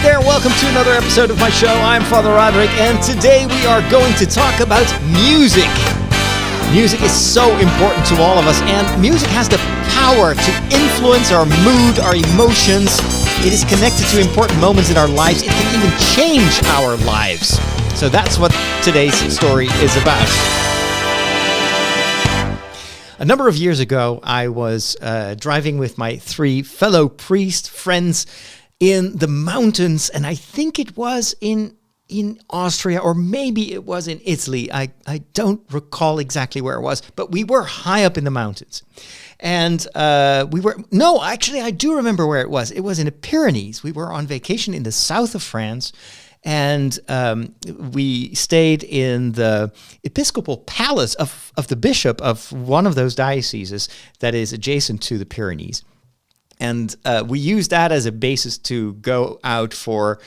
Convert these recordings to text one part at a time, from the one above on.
there, welcome to another episode of my show. I'm Father Roderick, and today we are going to talk about music. Music is so important to all of us, and music has the power to influence our mood, our emotions. It is connected to important moments in our lives. It can even change our lives. So that's what today's story is about. A number of years ago, I was driving with my three fellow priest friends in the mountains, and I think it was in Austria, or maybe it was in Italy. I don't recall exactly where it was, but we were high up in the mountains. And I do remember where it was. It was in the Pyrenees. We were on vacation in the south of France, and we stayed in the episcopal palace of the bishop of one of those dioceses that is adjacent to the Pyrenees. And we used that as a basis to go out for,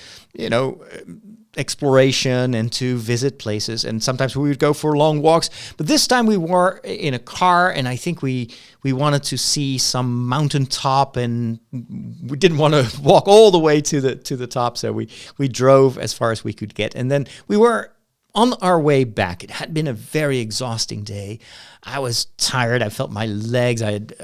exploration and to visit places. And sometimes we would go for long walks. But this time we were in a car, and I think we wanted to see some mountaintop, and we didn't want to walk all the way to the top. So we drove as far as we could get. And then we were on our way back. It had been a very exhausting day. I was tired. I felt my legs. It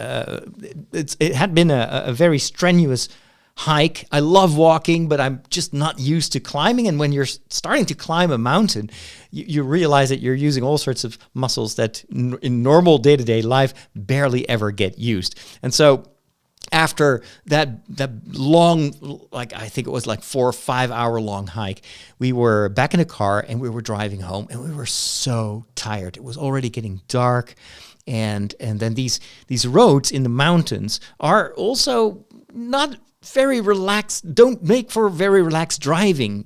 had been a very strenuous hike. I love walking, but I'm just not used to climbing. And when you're starting to climb a mountain, you realize that you're using all sorts of muscles that in normal day-to-day life barely ever get used. And so after that long, I think it was 4 or 5 hour long hike, we were back in the car and we were driving home, and we were so tired. It was already getting dark, and then these roads in the mountains are also not very relaxed. Don't make for very relaxed driving.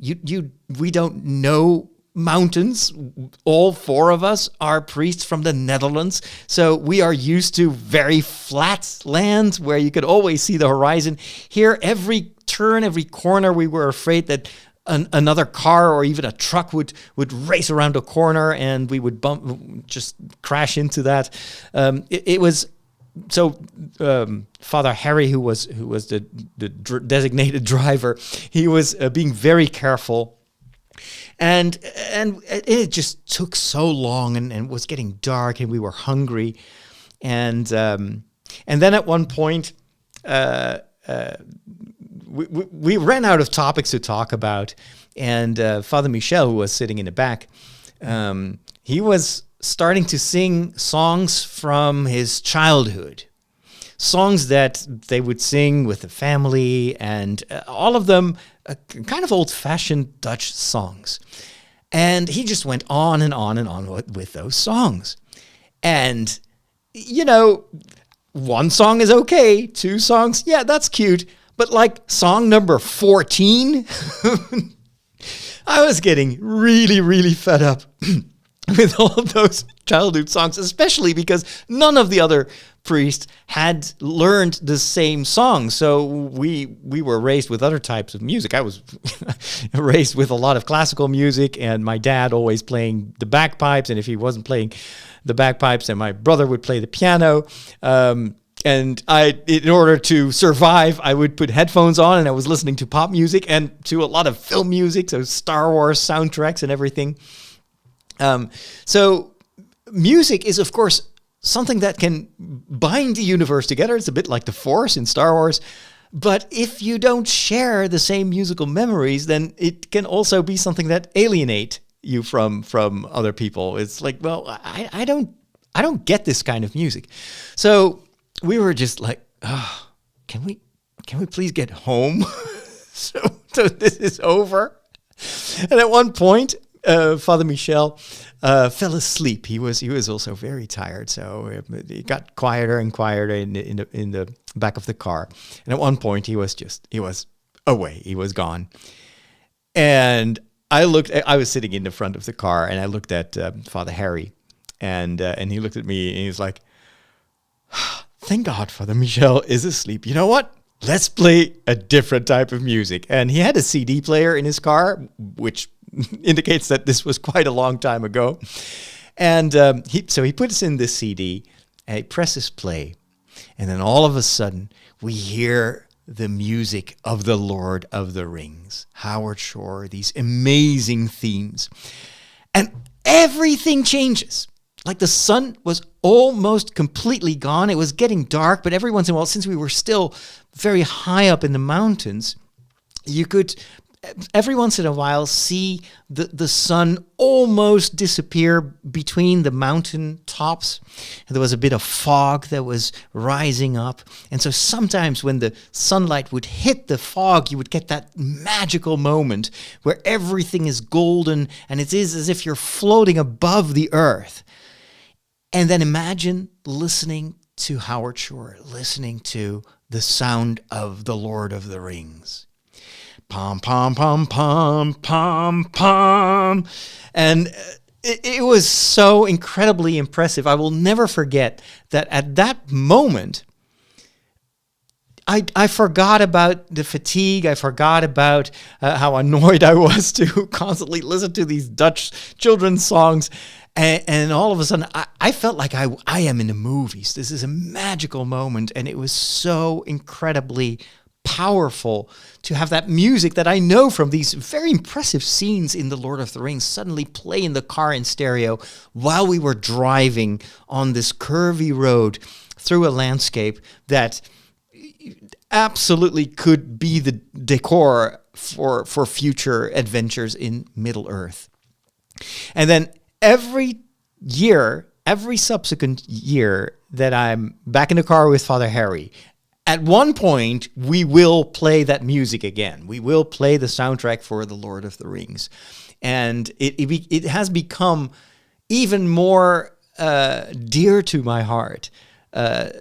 We don't know mountains. All four of us are priests from the Netherlands, so we are used to very flat land where you could always see the horizon. Here, every turn, every corner, we were afraid that another car or even a truck would race around a corner, and we would just crash into that. It was so. Father Harry, who was the designated driver, he was being very careful. And it just took so long, and was getting dark, and we were hungry, and then at one point we ran out of topics to talk about, and Father Michel, who was sitting in the back, he was starting to sing songs from his childhood. Songs that they would sing with the family, and all of them kind of old-fashioned Dutch songs. And he just went on and on and on with those songs. And, one song is okay, 2 songs, yeah, that's cute. But song number 14, I was getting really, really fed up with all of those childhood songs, especially because none of the other priests had learned the same song. So we were raised with other types of music. I was raised with a lot of classical music, and my dad always playing the bagpipes. And if he wasn't playing the bagpipes, then my brother would play the piano. And in order to survive, I would put headphones on, and I was listening to pop music and to a lot of film music, so Star Wars soundtracks and everything. So music is, of course, something that can bind the universe together. It's a bit like the Force in Star Wars. But if you don't share the same musical memories, then it can also be something that alienate you from other people. It's like, well, I don't get this kind of music. So we were just like, oh, can we please get home? so this is over. And at one point, Father Michel fell asleep. He was also very tired, so it got quieter and quieter in the back of the car. And at one point, he was away. He was gone. And I was sitting in the front of the car, and I looked at Father Harry, and he looked at me, and he was like, "Thank God, Father Michel is asleep. You know what? Let's play a different type of music." And he had a CD player in his car, which indicates that this was quite a long time ago. And he puts in this CD, and he presses play. And then all of a sudden, we hear the music of the Lord of the Rings. Howard Shore, these amazing themes. And everything changes. Like the sun was almost completely gone. It was getting dark, but every once in a while, since we were still very high up in the mountains, you could every once in a while see the sun almost disappear between the mountain tops. And there was a bit of fog that was rising up. And so sometimes when the sunlight would hit the fog, you would get that magical moment where everything is golden and it is as if you're floating above the earth. And then imagine listening to Howard Shore, listening to the sound of the Lord of the Rings. Pom, pom, pom, pom, pom, pom. And it was so incredibly impressive. I will never forget that at that moment, I forgot about the fatigue. I forgot about how annoyed I was to constantly listen to these Dutch children's songs. And all of a sudden, I felt like I am in the movies. This is a magical moment. And it was so incredibly powerful to have that music that I know from these very impressive scenes in The Lord of the Rings suddenly play in the car in stereo while we were driving on this curvy road through a landscape that absolutely could be the decor for future adventures in Middle-earth. And then every subsequent year that I'm back in the car with Father Harry, at one point, we will play that music again. We will play the soundtrack for The Lord of the Rings. And it has become even more dear to my heart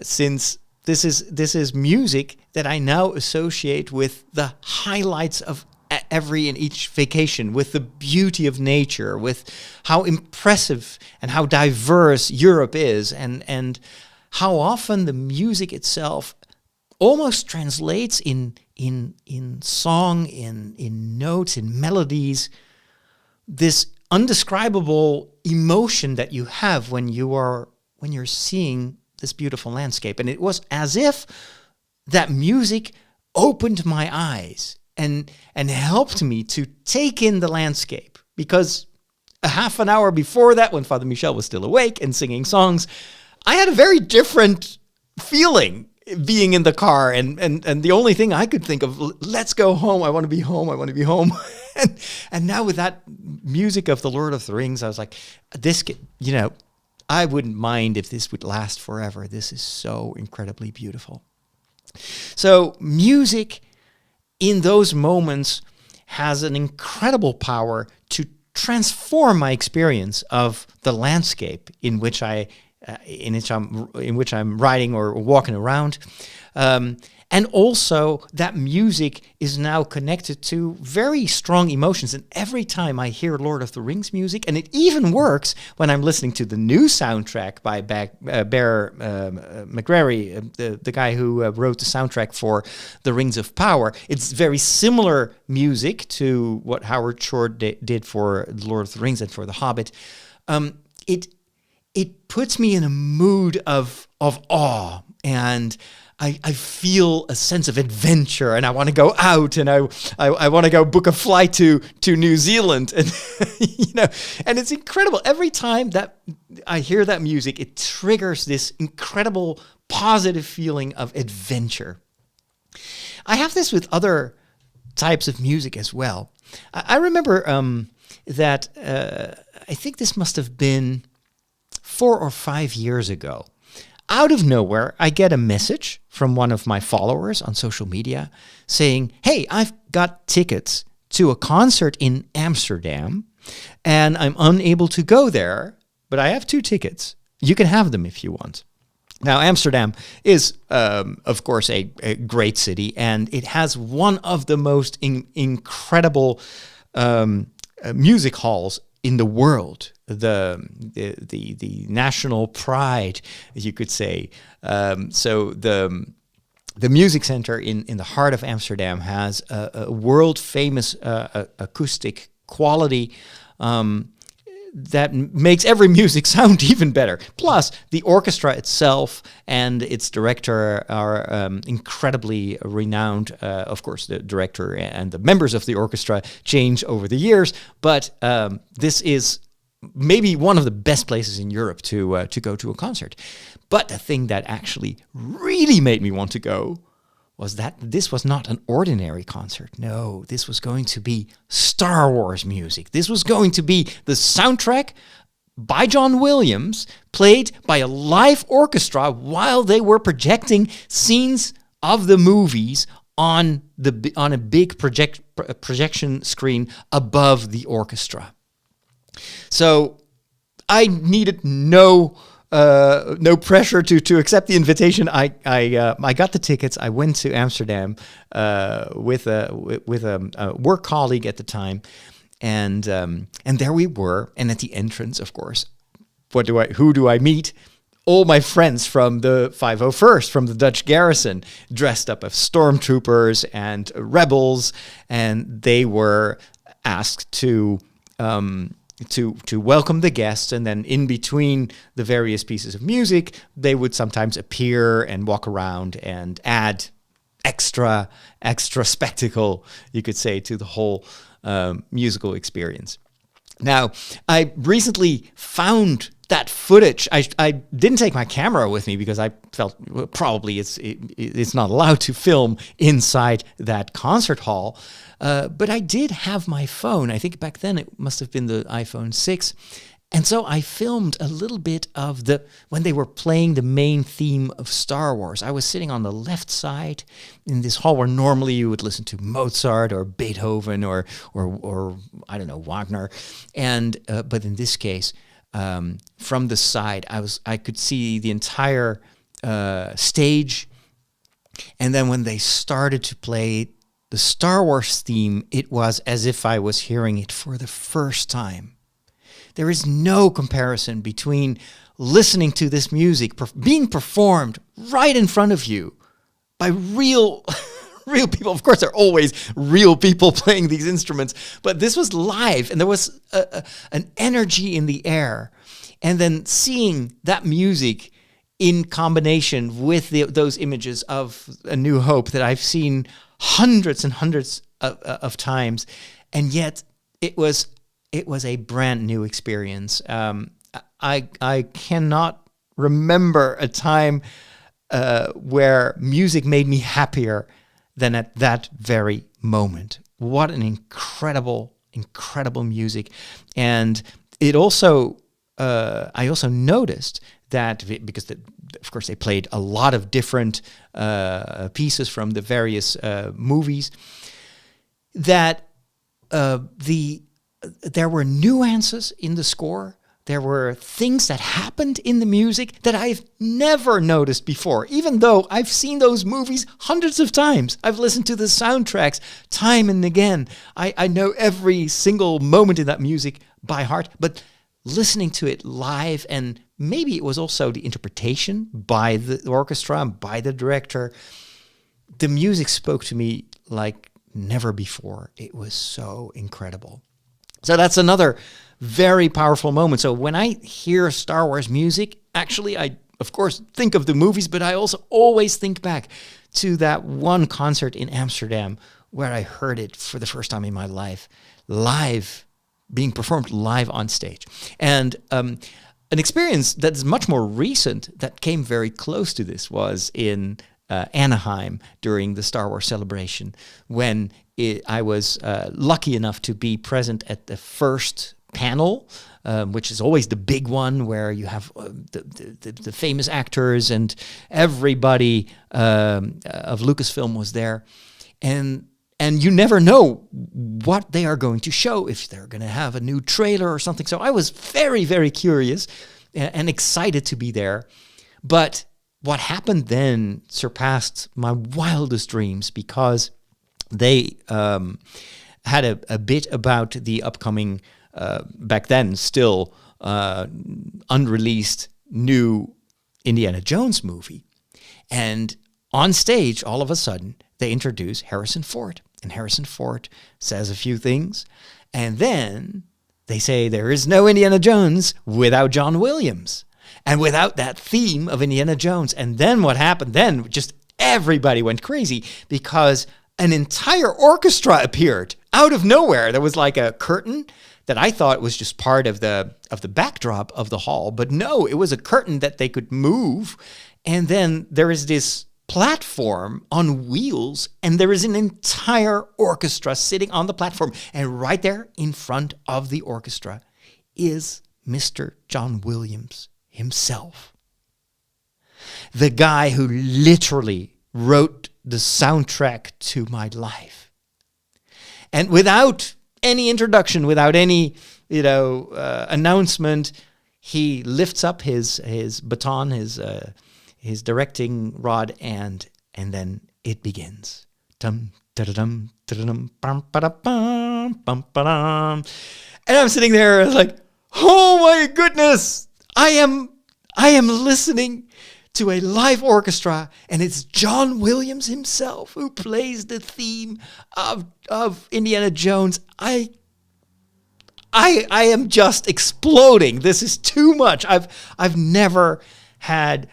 since this is music that I now associate with the highlights of every and each vacation, with the beauty of nature, with how impressive and how diverse Europe is, and how often the music itself almost translates in song, in notes, in melodies, this undescribable emotion that you have when you're seeing this beautiful landscape. And it was as if that music opened my eyes and helped me to take in the landscape. Because a half an hour before that, when Father Michel was still awake and singing songs, I had a very different feeling being in the car, and the only thing I could think of, let's go home, I want to be home, I want to be home. and now with that music of The Lord of the Rings, I was like, I wouldn't mind if this would last forever. This is so incredibly beautiful. So music in those moments has an incredible power to transform my experience of the landscape in which I'm riding or walking around. And also that music is now connected to very strong emotions. And every time I hear Lord of the Rings music, and it even works when I'm listening to the new soundtrack by Bear McCreary, the guy who wrote the soundtrack for The Rings of Power. It's very similar music to what Howard Shore did for Lord of the Rings and for The Hobbit. It puts me in a mood of awe, and I feel a sense of adventure, and I want to go out, and I want to go book a flight to New Zealand, and and it's incredible. Every time that I hear that music, it triggers this incredible positive feeling of adventure. I have this with other types of music as well. I remember that I think this must have been 4 or 5 years ago. Out of nowhere, I get a message from one of my followers on social media saying, "Hey, I've got tickets to a concert in Amsterdam, and I'm unable to go there, but I have 2 tickets. You can have them if you want." Now, Amsterdam is, of course, a great city, and it has one of the most incredible music halls in the world. The national pride, you could say. So the music center in the heart of Amsterdam has a world famous acoustic quality makes every music sound even better. Plus, the orchestra itself and its director are incredibly renowned. Of course, the director and the members of the orchestra change over the years, but this is maybe one of the best places in Europe to go to a concert. But the thing that actually really made me want to go was that this was not an ordinary concert. No, this was going to be Star Wars music. This was going to be the soundtrack by John Williams, played by a live orchestra while they were projecting scenes of the movies on a big projection screen above the orchestra. So I needed no pressure to accept the invitation. I got the tickets. I went to Amsterdam with a work colleague at the time, and there we were. And at the entrance, of course, who do I meet? All my friends from the 501st, from the Dutch garrison, dressed up as stormtroopers and rebels, and they were asked to welcome the guests, and then in between the various pieces of music, they would sometimes appear and walk around and add extra spectacle, you could say, to the whole musical experience. Now, I recently found that footage. I didn't take my camera with me because I felt probably it's not allowed to film inside that concert hall. But I did have my phone. I think back then it must have been the iPhone 6. And so I filmed a little bit of when they were playing the main theme of Star Wars. I was sitting on the left side in this hall where normally you would listen to Mozart or Beethoven or I don't know, Wagner. And but in this case, from the side, I could see the entire stage. And then when they started to play the Star Wars theme, it was as if I was hearing it for the first time. There is no comparison between listening to this music being performed right in front of you by real people. Of course, there are always real people playing these instruments, but this was live, and there was an energy in the air. And then seeing that music in combination with those images of A New Hope that I've seen hundreds and hundreds of times, and yet it was a brand new experience. I cannot remember a time where music made me happier than at that very moment. What an incredible music. And it also, I also noticed that because of course they played a lot of different pieces from the various movies, that there were nuances in the score. There were things that happened in the music that I've never noticed before, even though I've seen those movies hundreds of times. I've listened to the soundtracks time and again. I know every single moment in that music by heart, but listening to it live, and maybe it was also the interpretation by the orchestra and by the director, the music spoke to me like never before. It was so incredible. So that's another very powerful moment. So when I hear Star Wars music, actually, I, of course, think of the movies, but I also always think back to that one concert in Amsterdam where I heard it for the first time in my life, live, being performed live on stage. And an experience that is much more recent that came very close to this was in Anaheim during the Star Wars celebration, when I was lucky enough to be present at the first panel, which is always the big one where you have the famous actors and everybody of Lucasfilm was there. And you never know what they are going to show, if they're going to have a new trailer or something. So I was very, very curious and excited to be there. But what happened then surpassed my wildest dreams, because they had a bit about the upcoming, back then still unreleased, new Indiana Jones movie. And on stage, all of a sudden, they introduce Harrison Ford. And Harrison Ford says a few things. And then they say there is no Indiana Jones without John Williams and without that theme of Indiana Jones. And then what happened then, just everybody went crazy because an entire orchestra appeared out of nowhere. There was like a curtain that I thought was just part of the backdrop of the hall, but no, it was a curtain that they could move. And then there is this platform on wheels, and there is an entire orchestra sitting on the platform. And right there in front of the orchestra is Mr. John Williams himself. The guy who literally wrote the soundtrack to my life. And without any introduction, without any, announcement, he lifts up his baton, his directing rod, and then it begins. Dum da-da-dum, da-da-dum, bum ba-da-bum, bum ba-dum. And I'm sitting there like, oh my goodness, I am listening to a live orchestra, and it's John Williams himself who plays the theme of Indiana Jones. I am just exploding. This is too much. I've never had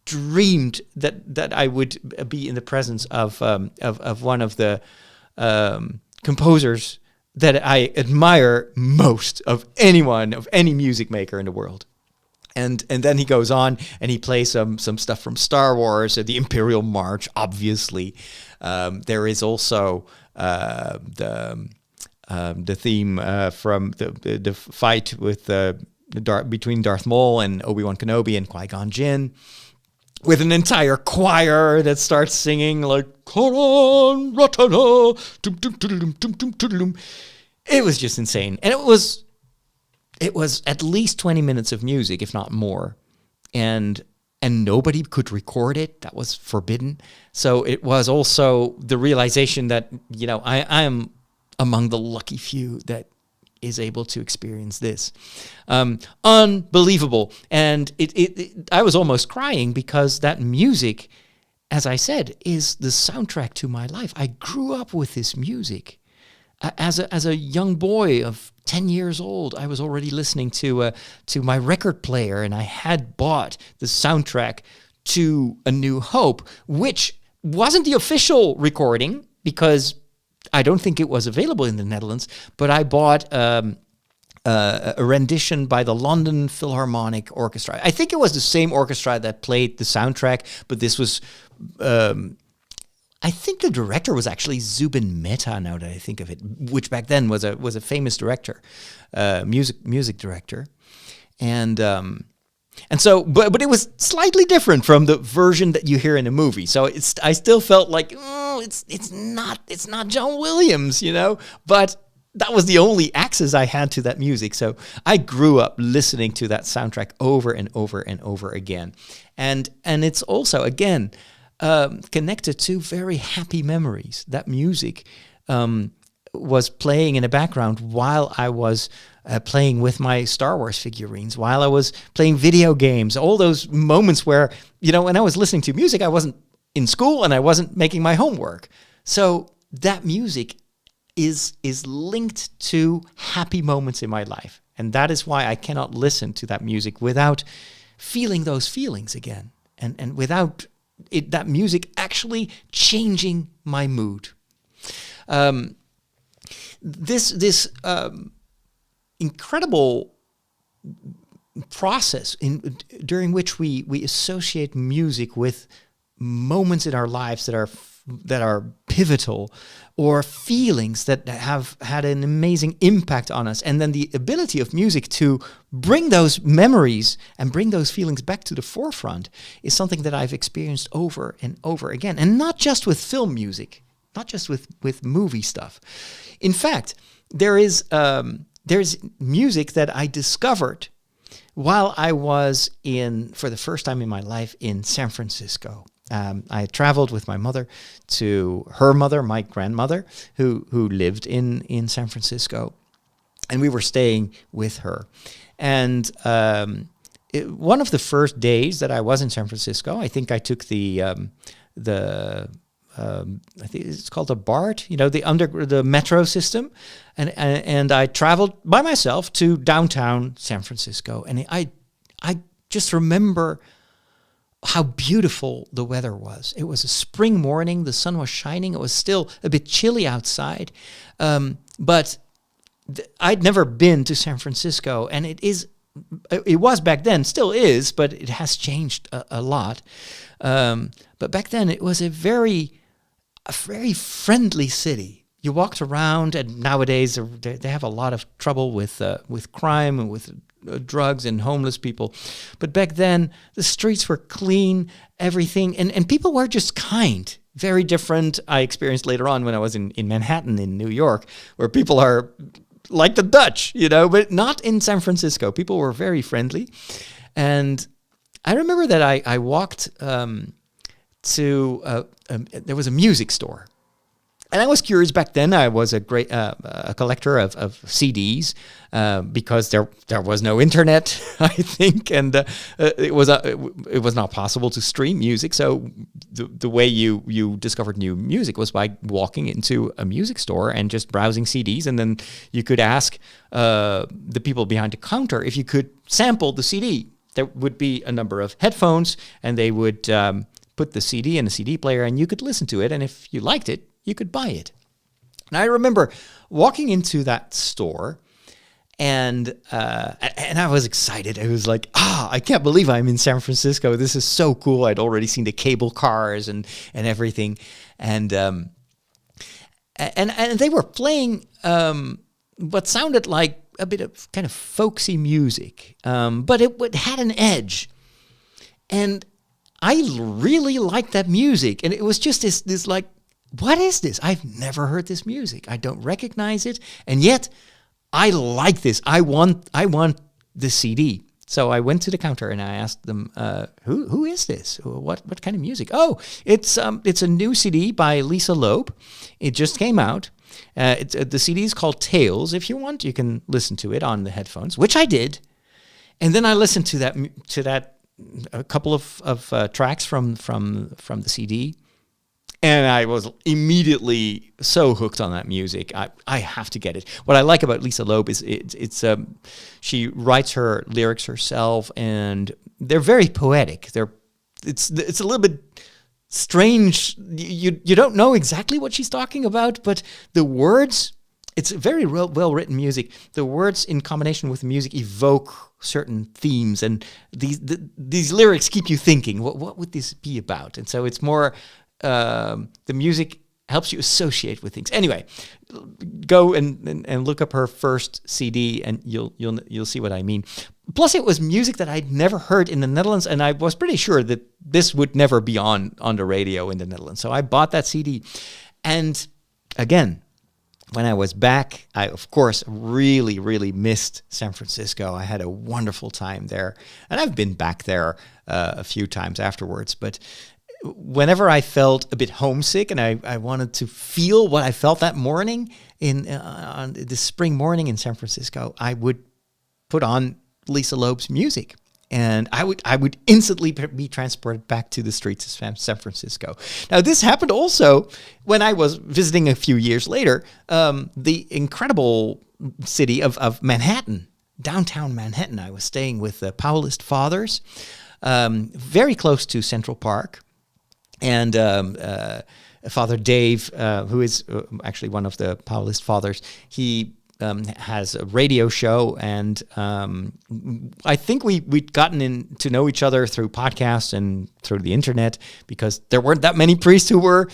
dreamed that I would be in the presence of one of the composers that I admire most of anyone, of any music maker in the world. And then he goes on and he plays some stuff from Star Wars, the Imperial March, obviously. There is also the theme from the fight with between Darth Maul and Obi-Wan Kenobi and Qui-Gon Jinn, with an entire choir that starts singing like Koran Ratana. It was just insane, and it was at least 20 minutes of music, if not more, and nobody could record it. That was forbidden. So it was also the realization that I am among the lucky few that is able to experience this. Unbelievable. And I was almost crying because that music, as I said, is the soundtrack to my life. I grew up with this music. As a young boy of 10 years old, I was already listening to my record player, and I had bought the soundtrack to A New Hope, which wasn't the official recording because I don't think it was available in the Netherlands, but I bought a rendition by the London Philharmonic Orchestra. I think it was the same orchestra that played the soundtrack, but this was, I think the director was actually Zubin Mehta, now that I think of it, which back then was a famous director, music director. And so, but it was slightly different from the version that you hear in the movie. So I still felt like, it's not John Williams, but that was the only access I had to that music. So I grew up listening to that soundtrack over and over and over again. And it's also, again, connected to very happy memories. That music was playing in the background while I was playing with my Star Wars figurines, while I was playing video games, all those moments where, when I was listening to music, I wasn't in school and I wasn't making my homework. So that music is linked to happy moments in my life. And that is why I cannot listen to that music without feeling those feelings again. And without that music actually changing my mood. This incredible process during which we associate music with moments in our lives that are pivotal, or feelings that have had an amazing impact on us, and then the ability of music to bring those memories and bring those feelings back to the forefront is something that I've experienced over and over again, and not just with film music, not just with movie stuff. In fact, there's music that I discovered while I was for the first time in my life, in San Francisco. I traveled with my mother to her mother, my grandmother, who lived in San Francisco, and we were staying with her. And one of the first days that I was in San Francisco, I think I took the I think it's called a BART, the metro system, and I traveled by myself to downtown San Francisco, and I just remember how beautiful the weather was. It was a spring morning, the sun was shining, it was still a bit chilly outside, but I'd never been to San Francisco, and it was back then, still is, but it has changed a lot. But back then, it was a very friendly city. You walked around, and nowadays they have a lot of trouble with crime and with drugs and homeless people. But back then, the streets were clean, everything, and people were just kind. Very different. I experienced later on when I was in Manhattan, in New York, where people are like the Dutch, but not in San Francisco. People were very friendly. And I remember that I walked to there was a music store. And I was curious back then. I was a great a collector of CDs because there was no internet, I think, and it was not possible to stream music. So the way you discovered new music was by walking into a music store and just browsing CDs, and then you could ask the people behind the counter if you could sample the CD. There would be a number of headphones, and they would put the CD in a CD player, and you could listen to it. And if you liked it, you could buy it. And I remember walking into that store, and I was excited. I was like, I can't believe I'm in San Francisco. This is so cool. I'd already seen the cable cars and everything. And they were playing what sounded like a bit of kind of folksy music, but it had an edge. And I really liked that music. And it was just this like, what is this? I've never heard this music. I don't recognize it. And yet I like this. I want the CD. So I went to the counter and I asked them, who is this? What kind of music? Oh, it's a new CD by Lisa Loeb. It just came out. The CD is called Tales. If you want, you can listen to it on the headphones, which I did. And then I listened to that a couple of tracks from the CD. And I was immediately so hooked on that music. I have to get it. What I like about Lisa Loeb is she writes her lyrics herself, and they're very poetic. It's a little bit strange. You don't know exactly what she's talking about, but the words, it's very well written music. The words in combination with the music evoke certain themes, and these lyrics keep you thinking, what would this be about? And so it's more. The music helps you associate with things. Anyway, go and look up her first CD, and you'll see what I mean. Plus, it was music that I'd never heard in the Netherlands, and I was pretty sure that this would never be on the radio in the Netherlands. So I bought that CD, and again, when I was back, I of course really, really missed San Francisco. I had a wonderful time there, and I've been back there a few times afterwards, but. Whenever I felt a bit homesick and I wanted to feel what I felt that morning on the spring morning in San Francisco, I would put on Lisa Loeb's music, and I would instantly be transported back to the streets of San Francisco. Now, this happened also when I was visiting a few years later, the incredible city of Manhattan, downtown Manhattan. I was staying with the Paulist Fathers, very close to Central Park. And Father Dave, who is actually one of the Paulist Fathers, he has a radio show, and I think we'd gotten to know each other through podcasts and through the internet, because there weren't that many priests who were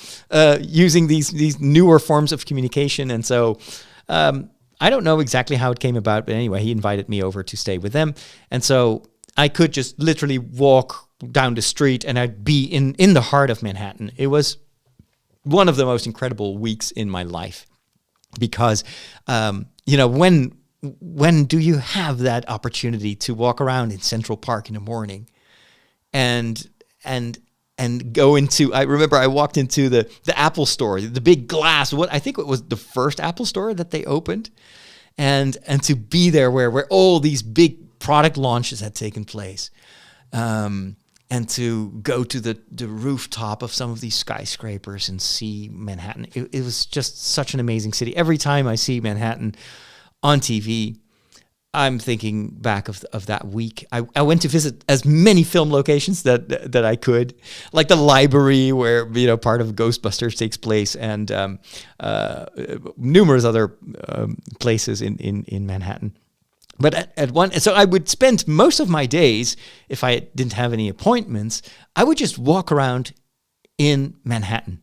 using these newer forms of communication. And so I don't know exactly how it came about, but anyway, he invited me over to stay with them. And so I could just literally walk down the street and I'd be in the heart of Manhattan. It was one of the most incredible weeks in my life, because, when do you have that opportunity to walk around in Central Park in the morning and go into, I remember I walked into the Apple store, the big glass, I think it was the first Apple store that they opened, and to be there where all these big product launches had taken place. and to go to the rooftop of some of these skyscrapers and see Manhattan. It was just such an amazing city. Every time I see Manhattan on TV, I'm thinking back of that week. I went to visit as many film locations that I could, like the library where part of Ghostbusters takes place, and numerous other places in Manhattan. But so I would spend most of my days, if I didn't have any appointments, I would just walk around in Manhattan.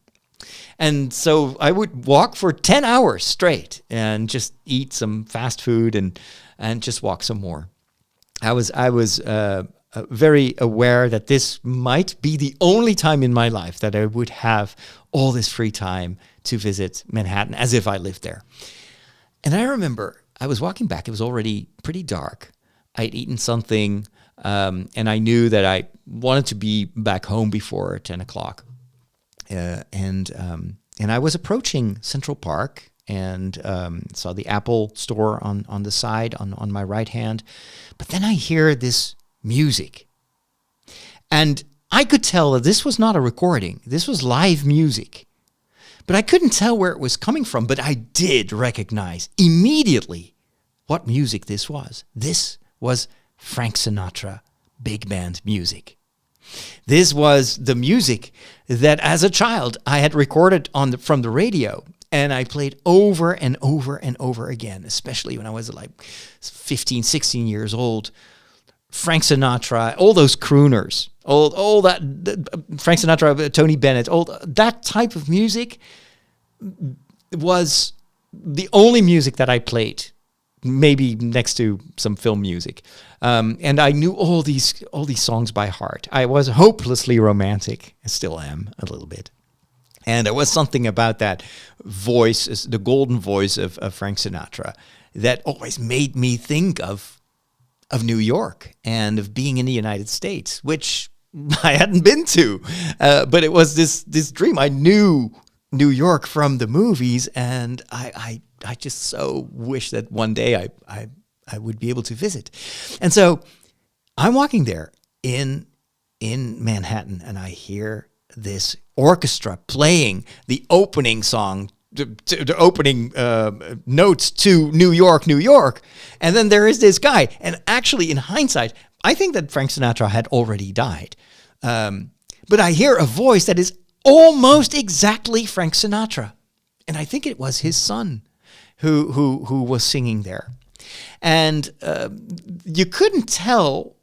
And so I would walk for 10 hours straight and just eat some fast food and just walk some more. I was very aware that this might be the only time in my life that I would have all this free time to visit Manhattan as if I lived there. And I remember I was walking back. It was already pretty dark. I'd eaten something, and I knew that I wanted to be back home before 10 o'clock. And I was approaching Central Park and saw the Apple store on the side on my right hand. But then I hear this music. And I could tell that this was not a recording. This was live music. But I couldn't tell where it was coming from. But I did recognize immediately what music this was. This was Frank Sinatra big band music. This was the music that as a child I had recorded from the radio, and I played over and over and over again, especially when I was like 15, 16 years old. Frank Sinatra, all those crooners, all that, Frank Sinatra, Tony Bennett, all that type of music was the only music that I played, maybe next to some film music. And I knew all these songs by heart. I was hopelessly romantic. I still am a little bit. And there was something about that voice, the golden voice of Frank Sinatra, that always made me think of New York and of being in the United States, which I hadn't been to. But it was this dream. I knew New York from the movies, and I just so wish that one day I would be able to visit. And so I'm walking there in Manhattan, and I hear this orchestra playing the opening song, the opening notes to New York, New York. And then there is this guy. And actually, in hindsight, I think that Frank Sinatra had already died. But I hear a voice that is almost exactly Frank Sinatra. And I think it was his son who was singing there. And you couldn't tell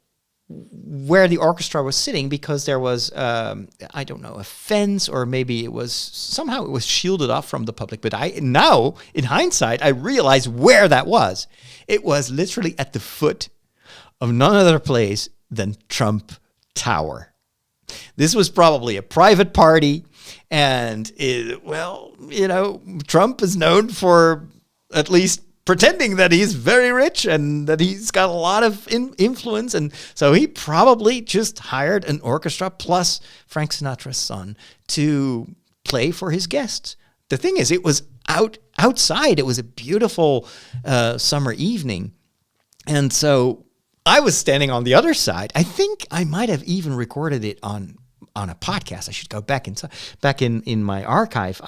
where the orchestra was sitting because there was, I don't know, a fence, or maybe it was shielded off from the public. But now, in hindsight, I realize where that was. It was literally at the foot of none other place than Trump Tower. This was probably a private party, and Trump is known for at least pretending that he's very rich and that he's got a lot of influence. And so he probably just hired an orchestra plus Frank Sinatra's son to play for his guests. The thing is, it was outside. It was a beautiful summer evening. And so I was standing on the other side. I think I might have even recorded it on a podcast. I should go back in my archive.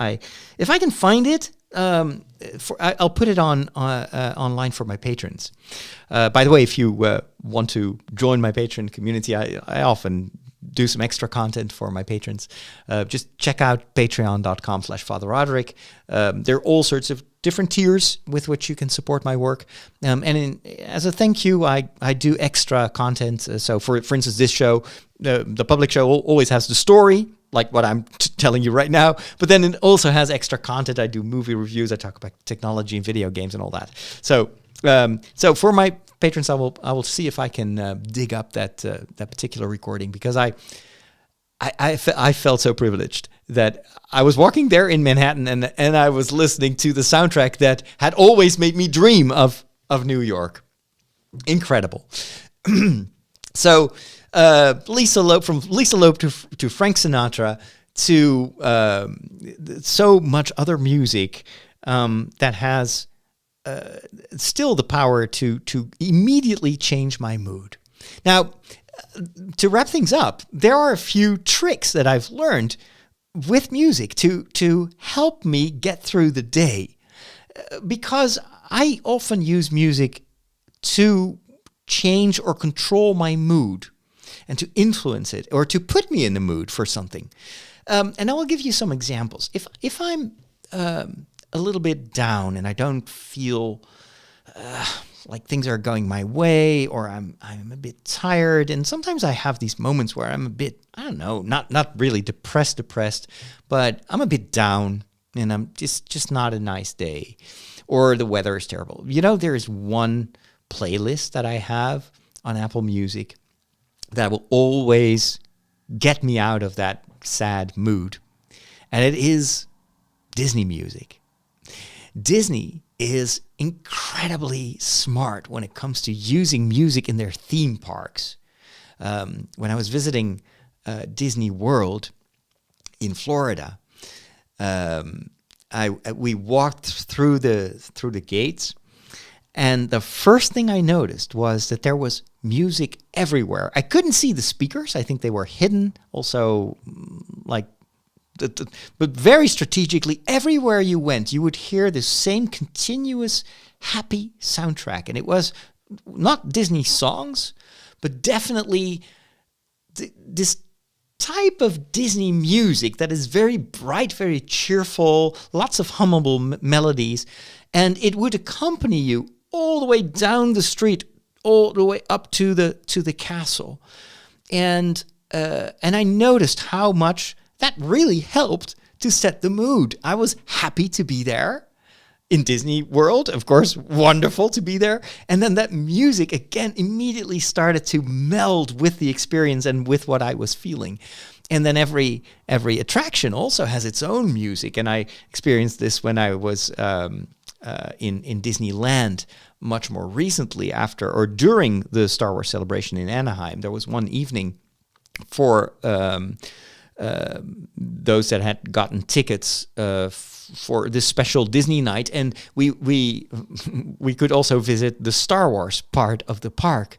If I can find it, I'll put it online for my patrons. By the way, if you want to join my patron community, I often do some extra content for my patrons. Just check out patreon.com/Father Roderick. There are all sorts of different tiers with which you can support my work. As a thank you, I do extra content. So for instance, this show, the public show always has the story, like what I'm telling you right now, but then it also has extra content. I do movie reviews. I talk about technology and video games and all that. So for my patrons, I will see if I can dig up that particular recording, because I felt so privileged that I was walking there in Manhattan and I was listening to the soundtrack that had always made me dream of New York. Incredible. So Lisa Loeb, from Lisa Loeb to Frank Sinatra to so much other music that has still the power to immediately change my mood. Now, to wrap things up, there are a few tricks that I've learned with music to help me get through the day. Because I often use music to change or control my mood and to influence it or to put me in the mood for something. And I will give you some examples. If I'm a little bit down and I don't feel like things are going my way, or I'm a bit tired, and sometimes I have these moments where I'm a bit, I don't know, not really depressed, but I'm a bit down and I'm just not a nice day, or the weather is terrible. There is one playlist that I have on Apple Music that will always get me out of that sad mood, and it is Disney music. Disney is incredibly smart when it comes to using music in their theme parks. When I was visiting Disney World in Florida, we walked through the gates, and the first thing I noticed was that there was music everywhere. I couldn't see the speakers. I think they were hidden. Also, but very strategically, everywhere you went, you would hear the same continuous happy soundtrack. And it was not Disney songs, but definitely this type of Disney music that is very bright, very cheerful, lots of hummable melodies. And it would accompany you all the way down the street, all the way up to the castle. And I noticed how much that really helped to set the mood. I was happy to be there in Disney World, of course, wonderful to be there. And then that music, again, immediately started to meld with the experience and with what I was feeling. And then every attraction also has its own music. And I experienced this when I was in Disneyland much more recently, after or during the Star Wars celebration in Anaheim. There was one evening for those that had gotten tickets for this special Disney night, and we could also visit the Star Wars part of the park,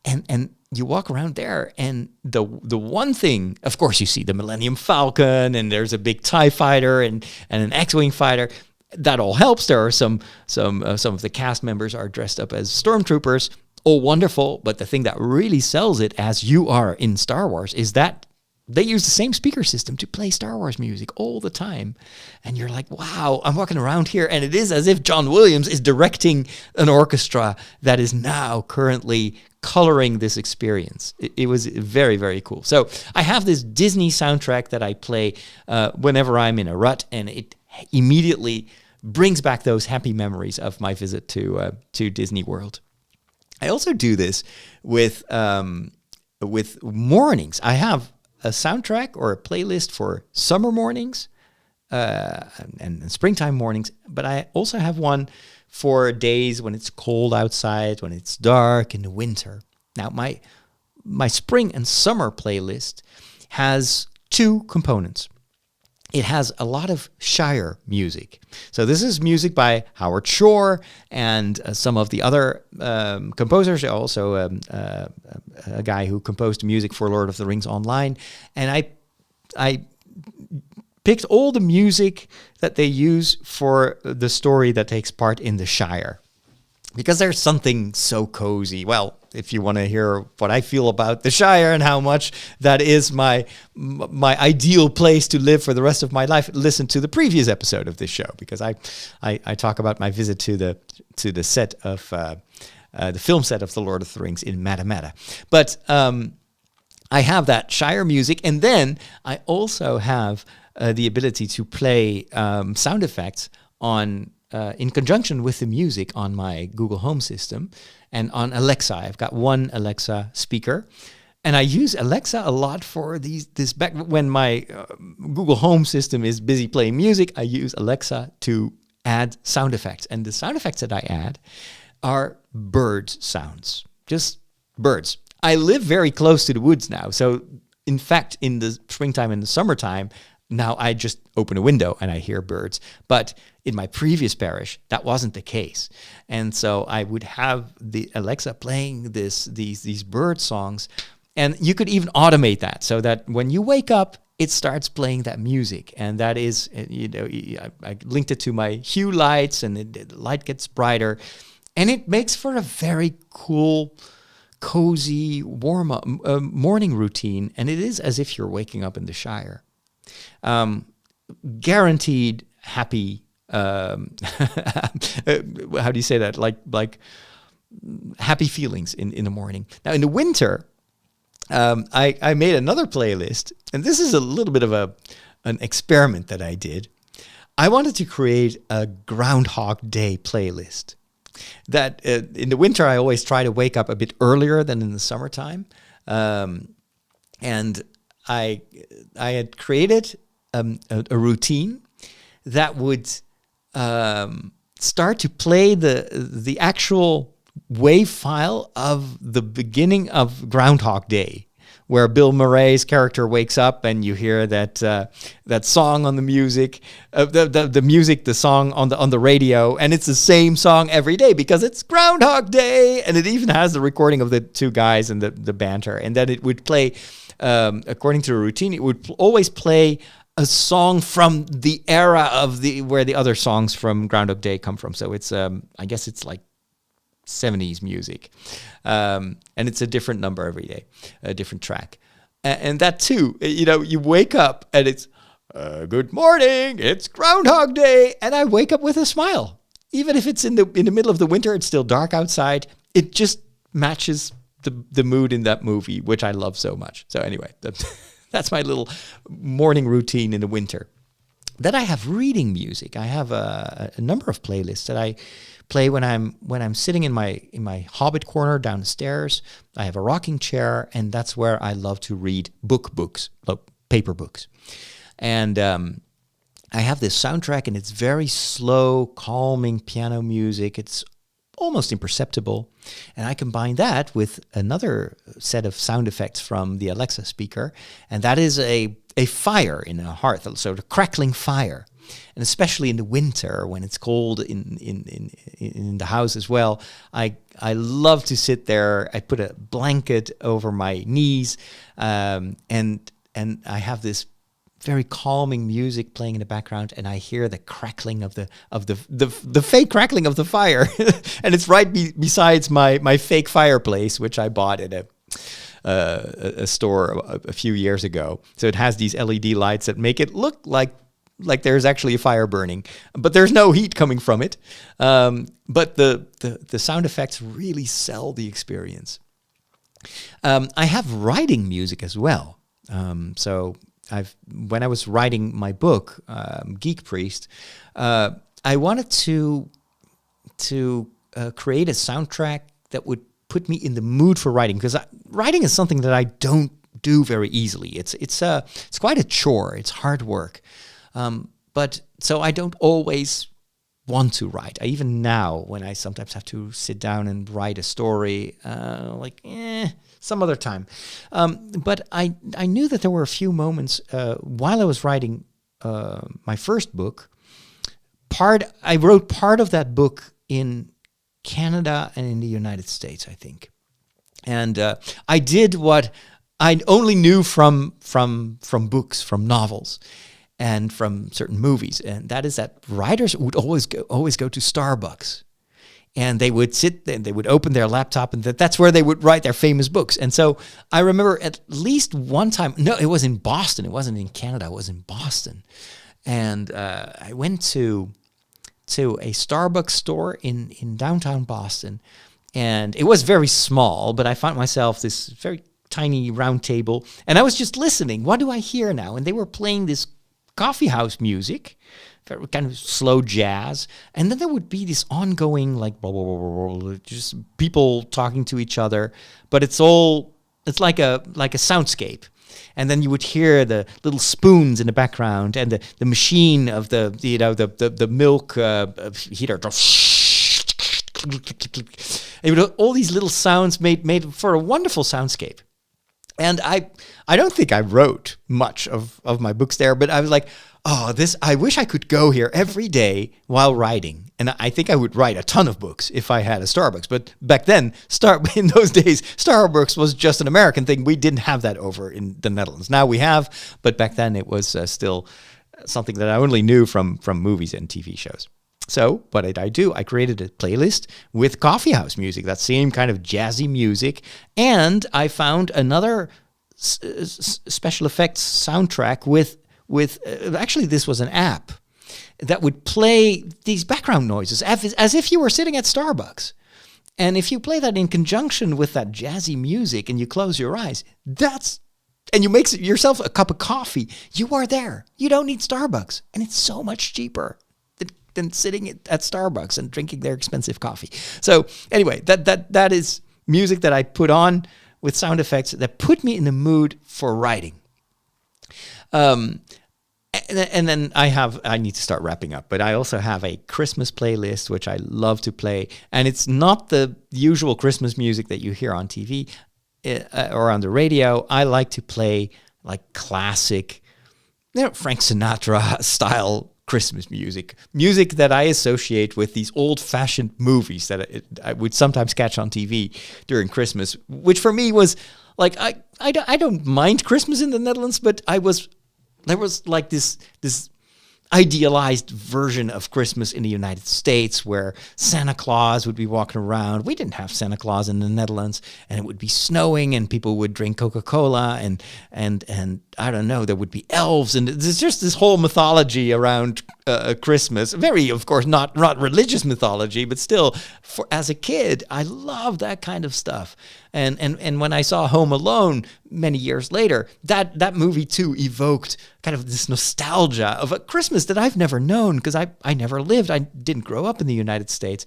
and you walk around there, and the one thing, of course, you see the Millennium Falcon, and there's a big TIE fighter and an X-wing fighter. That all helps. There are some of the cast members are dressed up as stormtroopers. All wonderful, but the thing that really sells it, as you are in Star Wars, is that they use the same speaker system to play Star Wars music all the time. And you're like, wow, I'm walking around here, and it is as if John Williams is directing an orchestra that is now currently coloring this experience. It was very, very cool. So I have this Disney soundtrack that I play whenever I'm in a rut, and it immediately brings back those happy memories of my visit to Disney World. I also do this with mornings. I have a soundtrack or a playlist for summer mornings and springtime mornings, but I also have one for days when it's cold outside, when it's dark in the winter. Now, my spring and summer playlist has two components. It has a lot of Shire music. So this is music by Howard Shore and some of the other composers. Also a guy who composed music for Lord of the Rings Online. And I picked all the music that they use for the story that takes part in the Shire, because there's something so cozy. Well, if you want to hear what I feel about the Shire and how much that is my ideal place to live for the rest of my life, listen to the previous episode of this show, because I talk about my visit to the set of the film set of the Lord of the Rings in Matamata. But I have that Shire music, and then I also have the ability to play sound effects in conjunction with the music on my Google Home system and on Alexa. I've got one Alexa speaker, and I use Alexa a lot for this back when my Google Home system is busy playing music. I use Alexa to add sound effects, and the sound effects that I add are bird sounds, just birds. I live very close to the woods now, so in fact, in the springtime and the summertime, now I just open a window and I hear birds. But in my previous parish, that wasn't the case. And so I would have the Alexa playing these bird songs And you could even automate that so that when you wake up, it starts playing that music. And that is, I linked it to my hue lights, and the light gets brighter. And it makes for a very cool, cozy, warm morning routine. And it is as if you're waking up in the Shire. Guaranteed happy, how do you say that? Like happy feelings in the morning. Now, in the winter, I made another playlist, and this is a little bit of an experiment that I did. I wanted to create a Groundhog Day playlist. That in the winter, I always try to wake up a bit earlier than in the summertime, and I had created a routine that would start to play the actual wave file of the beginning of Groundhog Day, where Bill Murray's character wakes up and you hear that song on the music, the song on the radio, and it's the same song every day because it's Groundhog Day, and it even has the recording of the two guys and the banter, and then it would play, according to the routine, it would always play a song from the era of where the other songs from Groundhog Day come from. So it's I guess it's like 70s music, and it's a different number every day, a different track, and that too, you wake up and it's good morning, it's Groundhog Day, and I wake up with a smile, even if it's in the middle of the winter, it's still dark outside. It just matches the mood in that movie, which I love so much. So anyway, that's my little morning routine in the winter. Then I have reading music. I have a number of playlists that I play when I'm sitting in my hobbit corner downstairs. I have a rocking chair, and that's where I love to read books, paper books. And I have this soundtrack, and it's very slow, calming piano music. It's almost imperceptible. And I combine that with another set of sound effects from the Alexa speaker, and that is a fire in a hearth, so the crackling fire. And especially in the winter when it's cold in the house as well, I love to sit there. I put a blanket over my knees, and I have this very calming music playing in the background, and I hear the crackling of the fake crackling of the fire, and it's right besides my fake fireplace, which I bought at a store a few years ago. So it has these LED lights that make it look like there's actually a fire burning, but there's no heat coming from it. But the sound effects really sell the experience. I have writing music as well. So when I was writing my book, Geek Priest, I wanted to create a soundtrack that would put me in the mood for writing, because writing is something that I don't do very easily. It's quite a chore. It's hard work. But so I don't always want to write. Even now, when I sometimes have to sit down and write a story, some other time. But I knew that there were a few moments while I was writing my first book. I wrote part of that book in Canada and in the United States, I think. And I did what I only knew from books, from novels, and from certain movies, and that is that writers would always go to Starbucks, and they would sit and they would open their laptop, and that's where they would write their famous books. And so I remember at least one time, no, it was in Boston. It wasn't in Canada. It was in Boston, and I went to a Starbucks store in downtown Boston, and it was very small, but I found myself this very tiny round table, and I was just listening. What do I hear now? And they were playing this coffee house music, very kind of slow jazz, and then there would be this ongoing like blah, blah, blah, blah, just people talking to each other, but it's like a soundscape. And then you would hear the little spoons in the background, and the machine of the milk heater. And all these little sounds made for a wonderful soundscape. And I don't think I wrote much of my books there, but I was like, I wish I could go here every day while writing And I think I would write a ton of books if I had a Starbucks. But back then, in those days, Starbucks was just an American thing. We didn't have that over in the Netherlands. Now we have, but back then it was still something that I only knew from movies and TV shows. So what did I do? I created a playlist with coffeehouse music, that same kind of jazzy music. And I found another special effects soundtrack with actually, this was an app that would play these background noises as if you were sitting at Starbucks. And if you play that in conjunction with that jazzy music and you close your eyes, and you make yourself a cup of coffee, you are there. You don't need Starbucks. And it's so much cheaper than sitting at Starbucks and drinking their expensive coffee. So anyway, that is music that I put on with sound effects that put me in the mood for writing. And then I need to start wrapping up, but I also have a Christmas playlist, which I love to play. And it's not the usual Christmas music that you hear on TV or on the radio. I like to play like classic, Frank Sinatra style Christmas music that I associate with these old-fashioned movies that I would sometimes catch on TV during Christmas, which for me was like, I don't mind Christmas in the Netherlands, but there was like this idealized version of Christmas in the United States where Santa Claus would be walking around. We didn't have Santa Claus in the Netherlands, and it would be snowing, and people would drink Coca-Cola, and I don't know, there would be elves, and there's just this whole mythology around Christmas. Very, of course, not religious mythology, but still, as a kid, I loved that kind of stuff. And when I saw Home Alone many years later, that movie too evoked kind of this nostalgia of a Christmas that I've never known, because I never lived. I didn't grow up in the United States.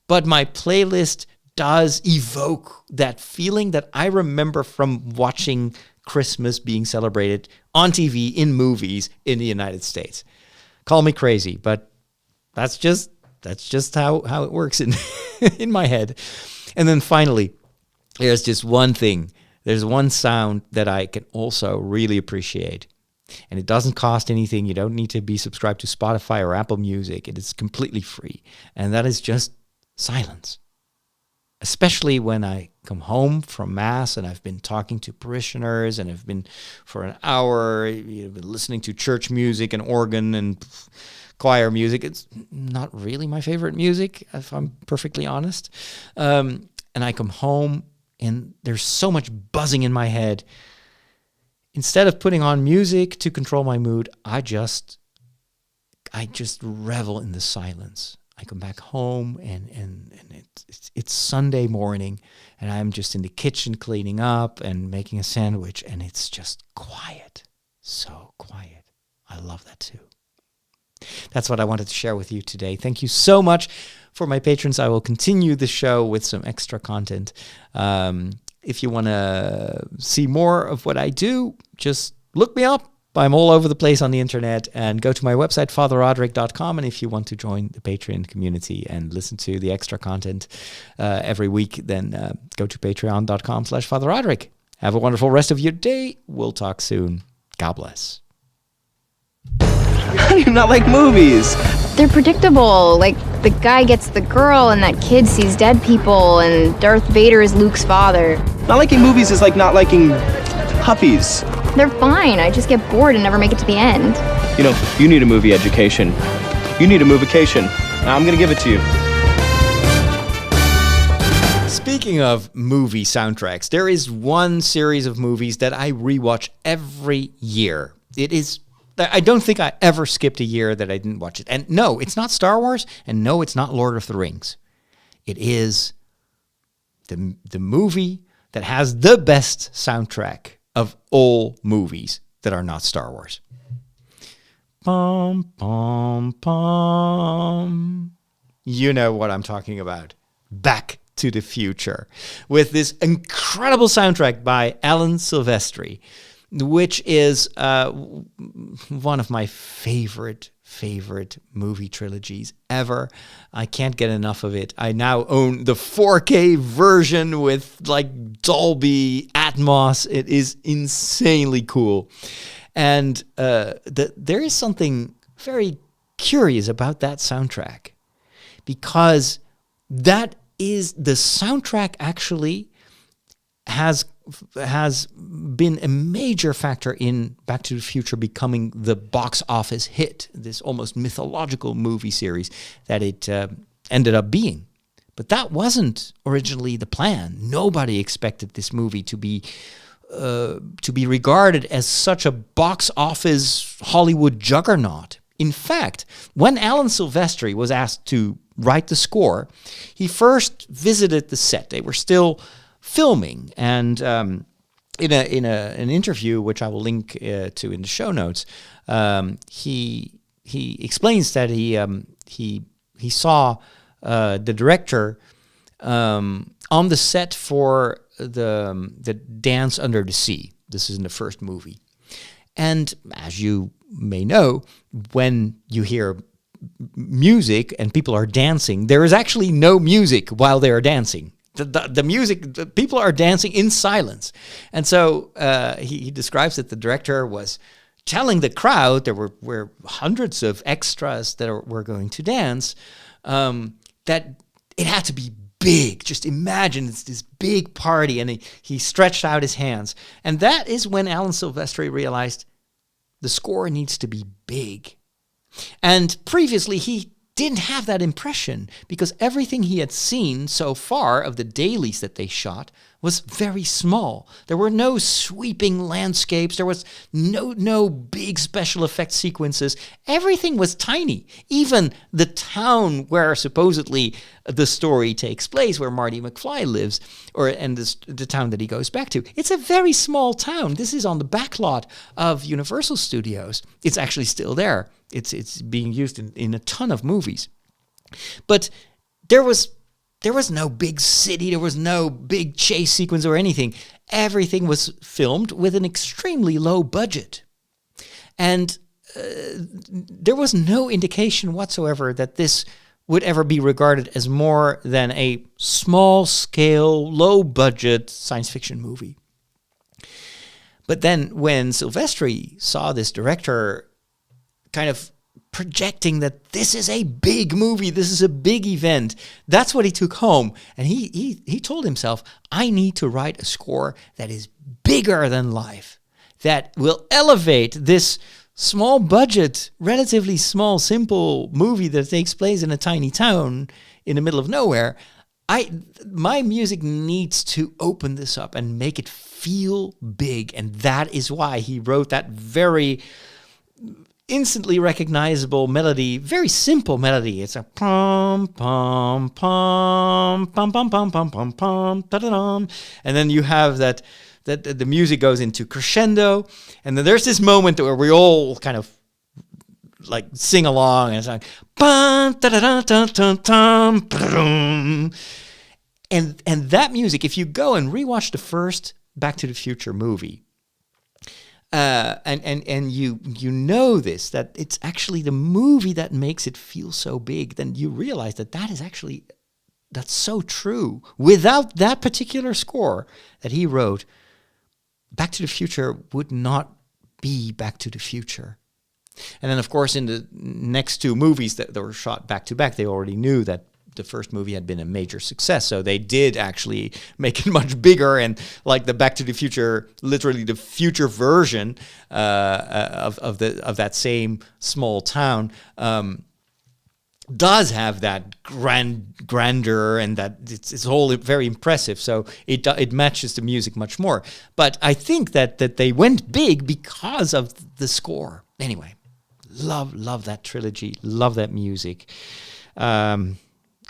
But my playlist does evoke that feeling that I remember from watching Christmas being celebrated on TV in movies in the United States. Call me crazy, but that's just how it works in in my head. And then finally, there's just one thing. There's one sound that I can also really appreciate. And it doesn't cost anything. You don't need to be subscribed to Spotify or Apple Music. It is completely free. And that is just silence. Especially when I come home from Mass and I've been talking to parishioners and I've been for an hour listening to church music and organ and choir music. It's not really my favorite music, if I'm perfectly honest. And I come home and there's so much buzzing in my head. Instead of putting on music to control my mood, I just revel in the silence. I come back home and it's Sunday morning and I'm just in the kitchen cleaning up and making a sandwich, and it's just quiet. So quiet. I love that too. That's what I wanted to share with you today. Thank you so much. For my patrons, I will continue the show with some extra content. If you want to see more of what I do, just look me up. I'm all over the place on the internet, and go to my website, fatherroderick.com. And if you want to join the Patreon community and listen to the extra content every week, then go to patreon.com/fatherroderick. Have a wonderful rest of your day. We'll talk soon. God bless. How do you not like movies? They're predictable. Like, the guy gets the girl, and that kid sees dead people, and Darth Vader is Luke's father. Not liking movies is like not liking puppies. They're fine. I just get bored and never make it to the end. You know, you need a movie education. You need a movication. I'm gonna give it to you. Speaking of movie soundtracks, there is one series of movies that I rewatch every year. I don't think I ever skipped a year that I didn't watch it. And no, it's not Star Wars, and no, it's not Lord of the Rings. It is the movie that has the best soundtrack of all movies that are not Star Wars. Pom, pom, pom. You know what I'm talking about. Back to the Future. With this incredible soundtrack by Alan Silvestri, which is one of my favorite movie trilogies ever. I can't get enough of it. I now own the 4K version with like Dolby Atmos. It is insanely cool. And there is something very curious about that soundtrack, because that is the soundtrack actually has been a major factor in Back to the Future becoming the box office hit, this almost mythological movie series that it ended up being. But that wasn't originally the plan. Nobody expected this movie to be regarded as such a box office Hollywood juggernaut. In fact, when Alan Silvestri was asked to write the score, he first visited the set. They were still filming, and in an interview, which I will link to in the show notes, he explains that he saw the director on the set for the Dance Under the Sea. This is in the first movie, and as you may know, when you hear music and people are dancing, there is actually no music while they are dancing. The music, the people are dancing in silence. And so he describes that the director was telling the crowd, there were hundreds of extras that were going to dance, that it had to be big. Just imagine it's this big party. And he stretched out his hands. And that is when Alan Silvestri realized the score needs to be big. And previously, he didn't have that impression because everything he had seen so far of the dailies that they shot was very small. There were no sweeping landscapes. There was no big special effects sequences. Everything was tiny. Even the town where supposedly the story takes place, where Marty McFly lives, and the town that he goes back to, it's a very small town. This is on the back lot of Universal Studios. It's actually still there. It's being used in a ton of movies. But there was no big city, there was no big chase sequence or anything. Everything was filmed with an extremely low budget. And there was no indication whatsoever that this would ever be regarded as more than a small-scale, low-budget science fiction movie. But then when Silvestri saw this director kind of projecting that this is a big movie, this is a big event, that's what he took home. And he told himself, I need to write a score that is bigger than life, that will elevate this small budget, relatively small, simple movie that takes place in a tiny town in the middle of nowhere. My music needs to open this up and make it feel big. And that is why he wrote that very instantly recognizable melody, very simple melody. It's a pom pom pom pom pom pom pom pom pom da da dum, and then you have that the music goes into crescendo, and then there's this moment where we all kind of like sing along, and it's like bum da da da da da da, and that music. If you go and rewatch the first Back to the Future movie. And you know this, that it's actually the movie that makes it feel so big, then you realize that's so true. Without that particular score that he wrote, Back to the Future would not be Back to the Future. And then, of course, in the next two movies that were shot back to back, they already knew that the first movie had been a major success, so they did actually make it much bigger, and like the Back to the Future, literally the future version of that same small town does have that grandeur, and that it's all very impressive. So it matches the music much more. But I think that they went big because of the score. Anyway, love that trilogy, love that music.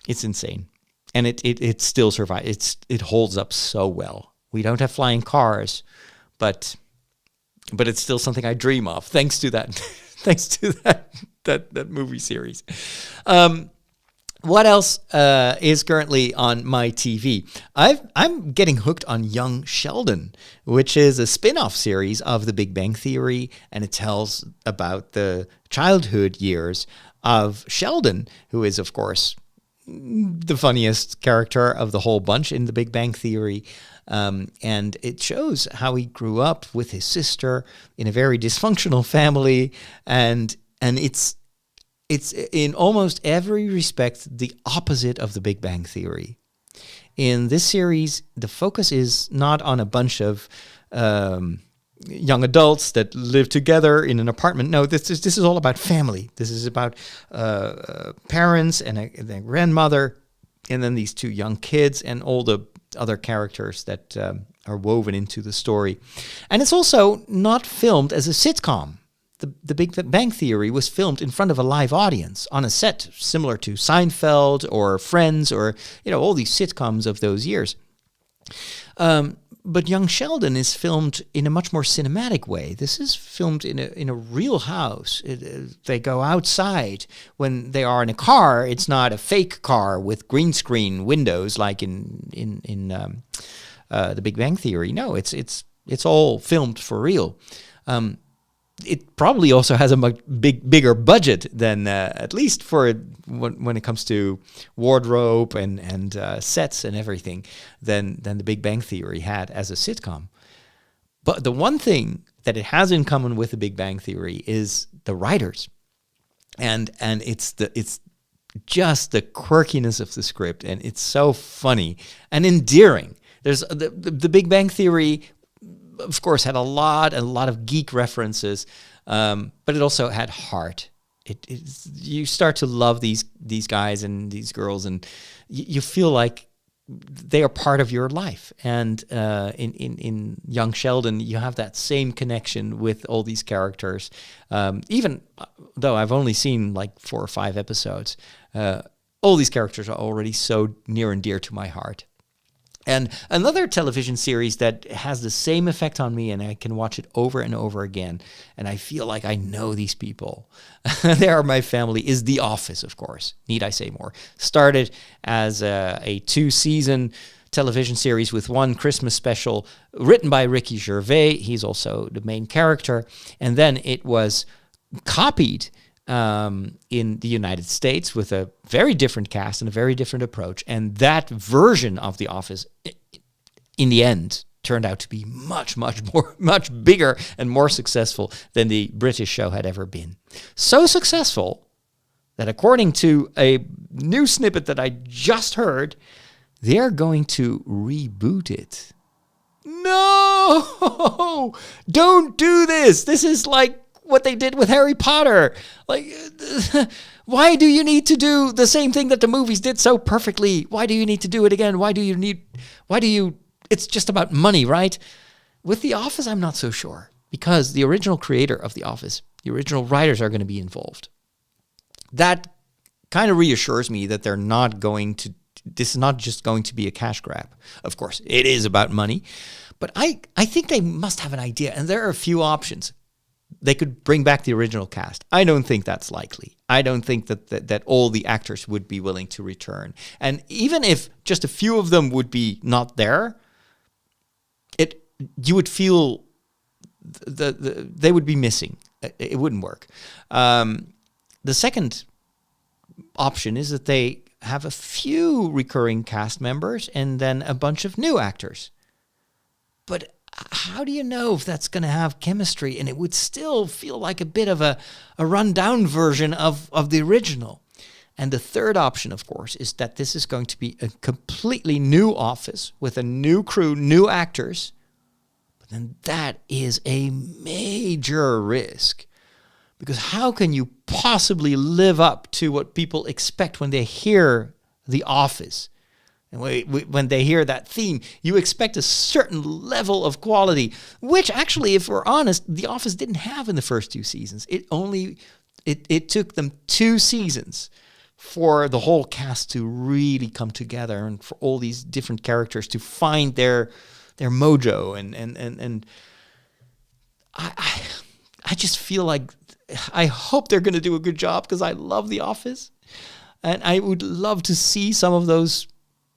It's insane, and it still survives. It holds up so well. We don't have flying cars, but it's still something I dream of. Thanks to that, that movie series. What else is currently on my TV? I'm getting hooked on Young Sheldon, which is a spin-off series of The Big Bang Theory, and it tells about the childhood years of Sheldon, who is, of course, the funniest character of the whole bunch in The Big Bang Theory. And it shows how he grew up with his sister in a very dysfunctional family. And it's it's in almost every respect the opposite of The Big Bang Theory. In this series, the focus is not on a bunch of young adults that live together in an apartment. No, this is all about family. This is about parents and a grandmother, and then these two young kids and all the other characters that are woven into the story. And it's also not filmed as a sitcom. The Big Bang Theory was filmed in front of a live audience on a set similar to Seinfeld or Friends or, all these sitcoms of those years. But Young Sheldon is filmed in a much more cinematic way. This is filmed in a real house. They go outside. When they are in a car, it's not a fake car with green screen windows like in The Big Bang Theory. No, it's all filmed for real. It probably also has a much bigger budget than, at least for when it comes to wardrobe and sets and everything, than The Big Bang Theory had as a sitcom. But the one thing that it has in common with The Big Bang Theory is the writers, and it's just the quirkiness of the script, and it's so funny and endearing. There's the Big Bang Theory, of course, had a lot of geek references, but it also had heart. You start to love these guys and these girls, and you feel like they are part of your life. And in Young Sheldon, you have that same connection with all these characters. Even though I've only seen like 4 or 5 episodes, all these characters are already so near and dear to my heart. And another television series that has the same effect on me, and I can watch it over and over again, and I feel like I know these people. They are my family, is The Office, of course. Need I say more? Started as a 2-season television series with one Christmas special written by Ricky Gervais. He's also the main character. And then it was copied in the United States with a very different cast and a very different approach. And that version of The Office, in the end, turned out to be much bigger and more successful than the British show had ever been. So successful that according to a new snippet that I just heard, they're going to reboot it. No! Don't do this! This is like what they did with Harry Potter. Like, why do you need to do the same thing that the movies did so perfectly? Why do you need to do it again? It's just about money, right? With The Office, I'm not so sure, because the original creator of The Office, the original writers are going to be involved. That kind of reassures me that this is not just going to be a cash grab. Of course, it is about money, but I think they must have an idea, and there are a few options. They could bring back the original cast. I don't think that's likely. I don't think that all the actors would be willing to return. And even if just a few of them would be not there, you would feel they would be missing. It wouldn't work. The second option is that they have a few recurring cast members and then a bunch of new actors. But how do you know if that's going to have chemistry? And it would still feel like a bit of a run-down version of the original. And the third option, of course, is that this is going to be a completely new office with a new crew, new actors. But then that is a major risk. Because how can you possibly live up to what people expect when they hear The Office? And when they hear that theme, you expect a certain level of quality, which actually, if we're honest, The Office didn't have in the first 2 seasons. It took them 2 seasons for the whole cast to really come together and for all these different characters to find their mojo. And I just feel like I hope they're going to do a good job, because I love The Office. And I would love to see some of those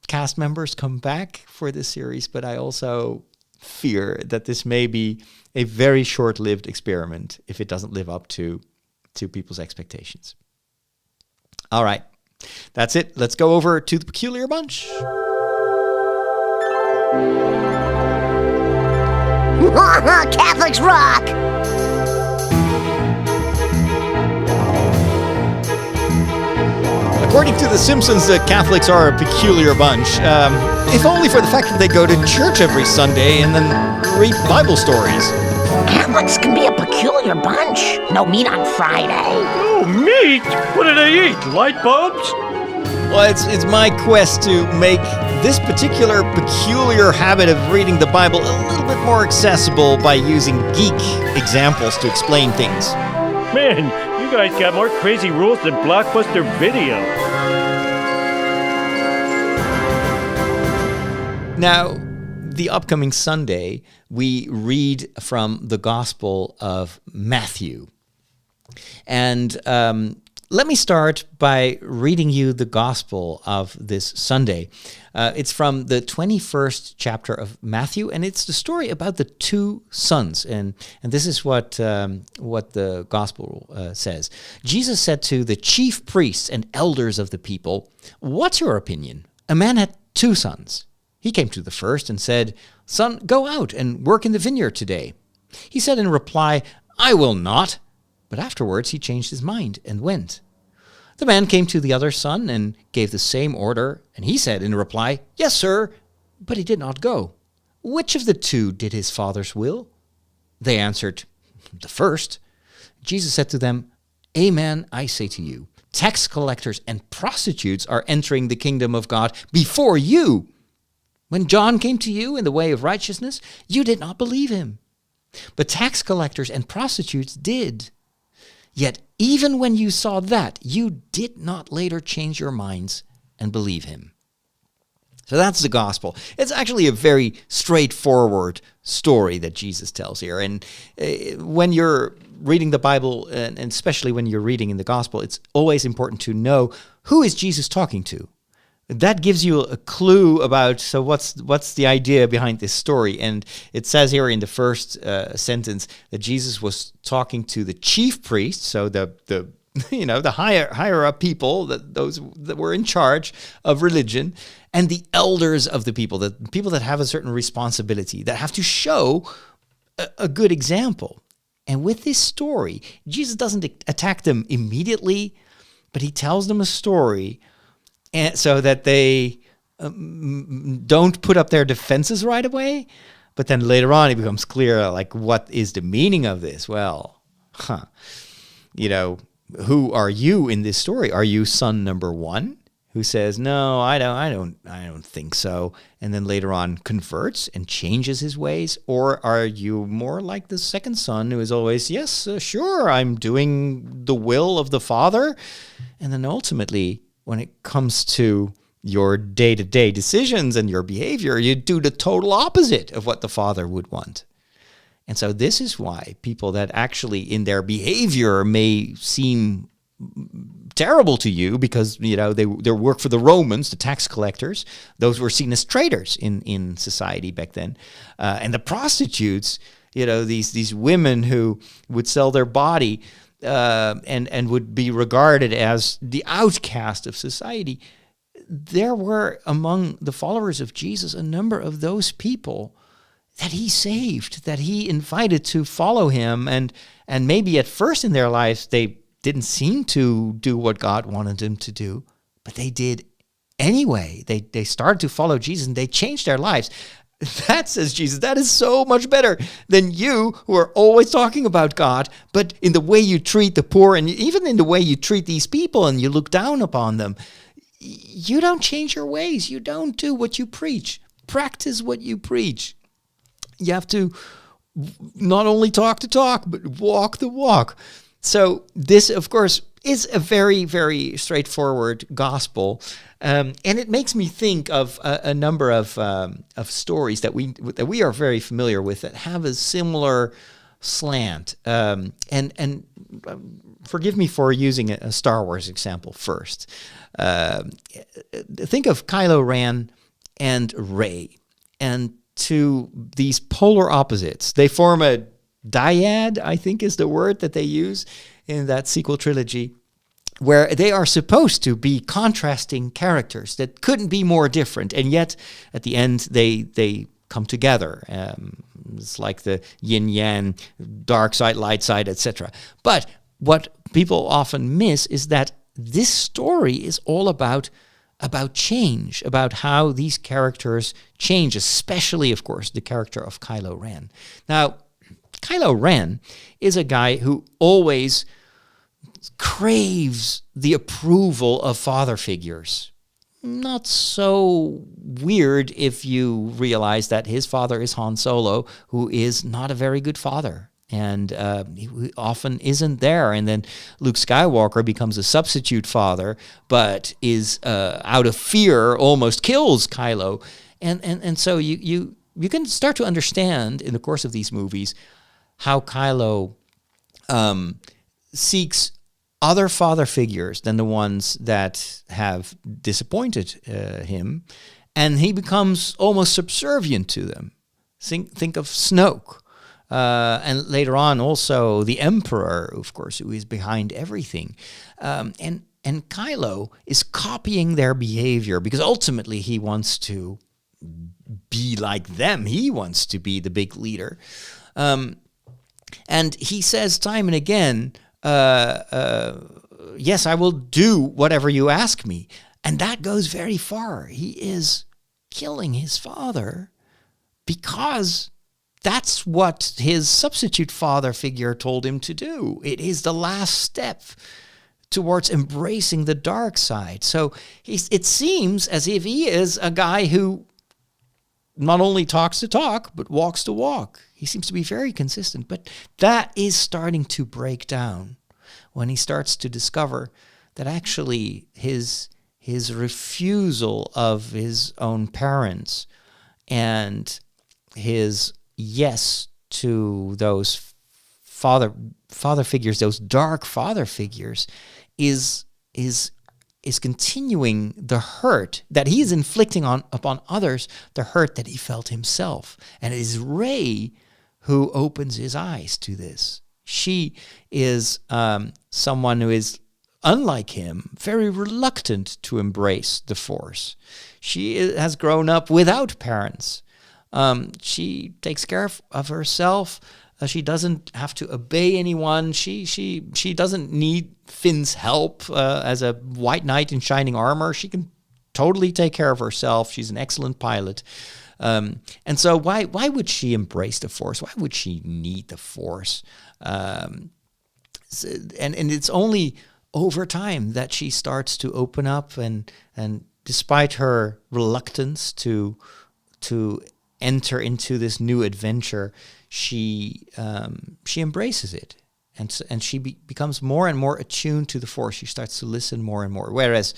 cast members come back for this series, but I also fear that this may be a very short-lived experiment if it doesn't live up to people's expectations. All right, that's it. Let's go over to the Peculiar Bunch. Catholics rock! According to The Simpsons, the Catholics are a peculiar bunch. If only for the fact that they go to church every Sunday and then read Bible stories. Catholics can be a peculiar bunch. No meat on Friday. Oh, meat? What do they eat? Light bulbs? Well, it's my quest to make this particular peculiar habit of reading the Bible a little bit more accessible by using geek examples to explain things. Man, you guys got more crazy rules than Blockbuster Video. Now, the upcoming Sunday, we read from the Gospel of Matthew. And let me start by reading you the Gospel of this Sunday. It's from the 21st chapter of Matthew, and it's the story about the two sons. And this is what the Gospel says. Jesus said to the chief priests and elders of the people, "What's your opinion? A man had two sons. He came to the first and said, 'Son, go out and work in the vineyard today.' He said in reply, 'I will not.' But afterwards he changed his mind and went. The man came to the other son and gave the same order, and he said in reply, 'Yes, sir,' but he did not go. Which of the two did his father's will?" They answered, "The first." Jesus said to them, "Amen, I say to you, tax collectors and prostitutes are entering the kingdom of God before you. When John came to you in the way of righteousness, you did not believe him. But tax collectors and prostitutes did. Yet even when you saw that, you did not later change your minds and believe him." So that's the gospel. It's actually a very straightforward story that Jesus tells here. And when you're reading the Bible, and especially when you're reading in the gospel, it's always important to know, who is Jesus talking to? That gives you a clue about, so what's the idea behind this story? And it says here in the first sentence that Jesus was talking to the chief priests, so the higher up people, those that were in charge of religion, and the elders of the people that have a certain responsibility, that have to show a good example. And with this story, Jesus doesn't attack them immediately, but he tells them a story, and so that they don't put up their defenses right away. But then later on, it becomes clear, like, what is the meaning of this? Well, who are you in this story? Are you son number one, who says, "No, I don't think so," and then later on converts and changes his ways? Or are you more like the second son, who is always, "Yes, sure, I'm doing the will of the Father," and then ultimately, when it comes to your day-to-day decisions and your behavior, you do the total opposite of what the Father would want? And so this is why people that actually in their behavior may seem terrible to you, because they work for the Romans, the tax collectors, those were seen as traitors in society back then, and the prostitutes, these women who would sell their body and would be regarded as the outcast of society. There were among the followers of Jesus a number of those people that he saved, that he invited to follow him, and maybe at first in their lives they didn't seem to do what God wanted them to do, but they did anyway. They started to follow Jesus and they changed their lives. That, says Jesus, that is so much better than you, who are always talking about God, but in the way you treat the poor, and even in the way you treat these people and you look down upon them, you don't change your ways. You don't do what you preach. Practice what you preach. You have to not only talk the talk, but walk the walk. So this, of course, is a very, very straightforward gospel, and it makes me think of a number of stories that we are very familiar with that have a similar slant. And forgive me for using a Star Wars example first. Think of Kylo Ren and Rey, and to these polar opposites. They form a dyad, I think is the word that they use in that sequel trilogy, where they are supposed to be contrasting characters that couldn't be more different, and yet at the end they come together. It's like the yin-yang, dark side, light side, etc. But what people often miss is that this story is all about change, about how these characters change, especially, of course, the character of Kylo Ren. Now, Kylo Ren is a guy who always craves the approval of father figures. Not so weird if you realize that his father is Han Solo, who is not a very good father. And he often isn't there. And then Luke Skywalker becomes a substitute father, but is out of fear almost kills Kylo. And so you can start to understand in the course of these movies how Kylo seeks other father figures than the ones that have disappointed him, and he becomes almost subservient to them. Think of Snoke. And later on, also the Emperor, of course, who is behind everything. And Kylo is copying their behavior because ultimately he wants to be like them. He wants to be the big leader. And he says time and again, yes, I will do whatever you ask me. And that goes very far. He is killing his father because that's what his substitute father figure told him to do. It is the last step towards embracing the dark side. So it seems as if he is a guy who not only talks the talk, but walks the walk. He seems to be very consistent, but that is starting to break down when he starts to discover that actually his refusal of his own parents and his yes to those father figures, those dark father figures, is continuing the hurt that he is inflicting upon others, the hurt that he felt himself. And it is Rey who opens his eyes to this. She is someone who is, unlike him, very reluctant to embrace the Force. She has grown up without parents. She takes care of herself. She doesn't have to obey anyone. She doesn't need Finn's help as a white knight in shining armor. She can totally take care of herself. She's an excellent pilot. And so why would she embrace the Force? Why would she need the Force? And it's only over time that she starts to open up, and despite her reluctance to enter into this new adventure, she embraces it, and she becomes more and more attuned to the Force. She starts to listen more and more, whereas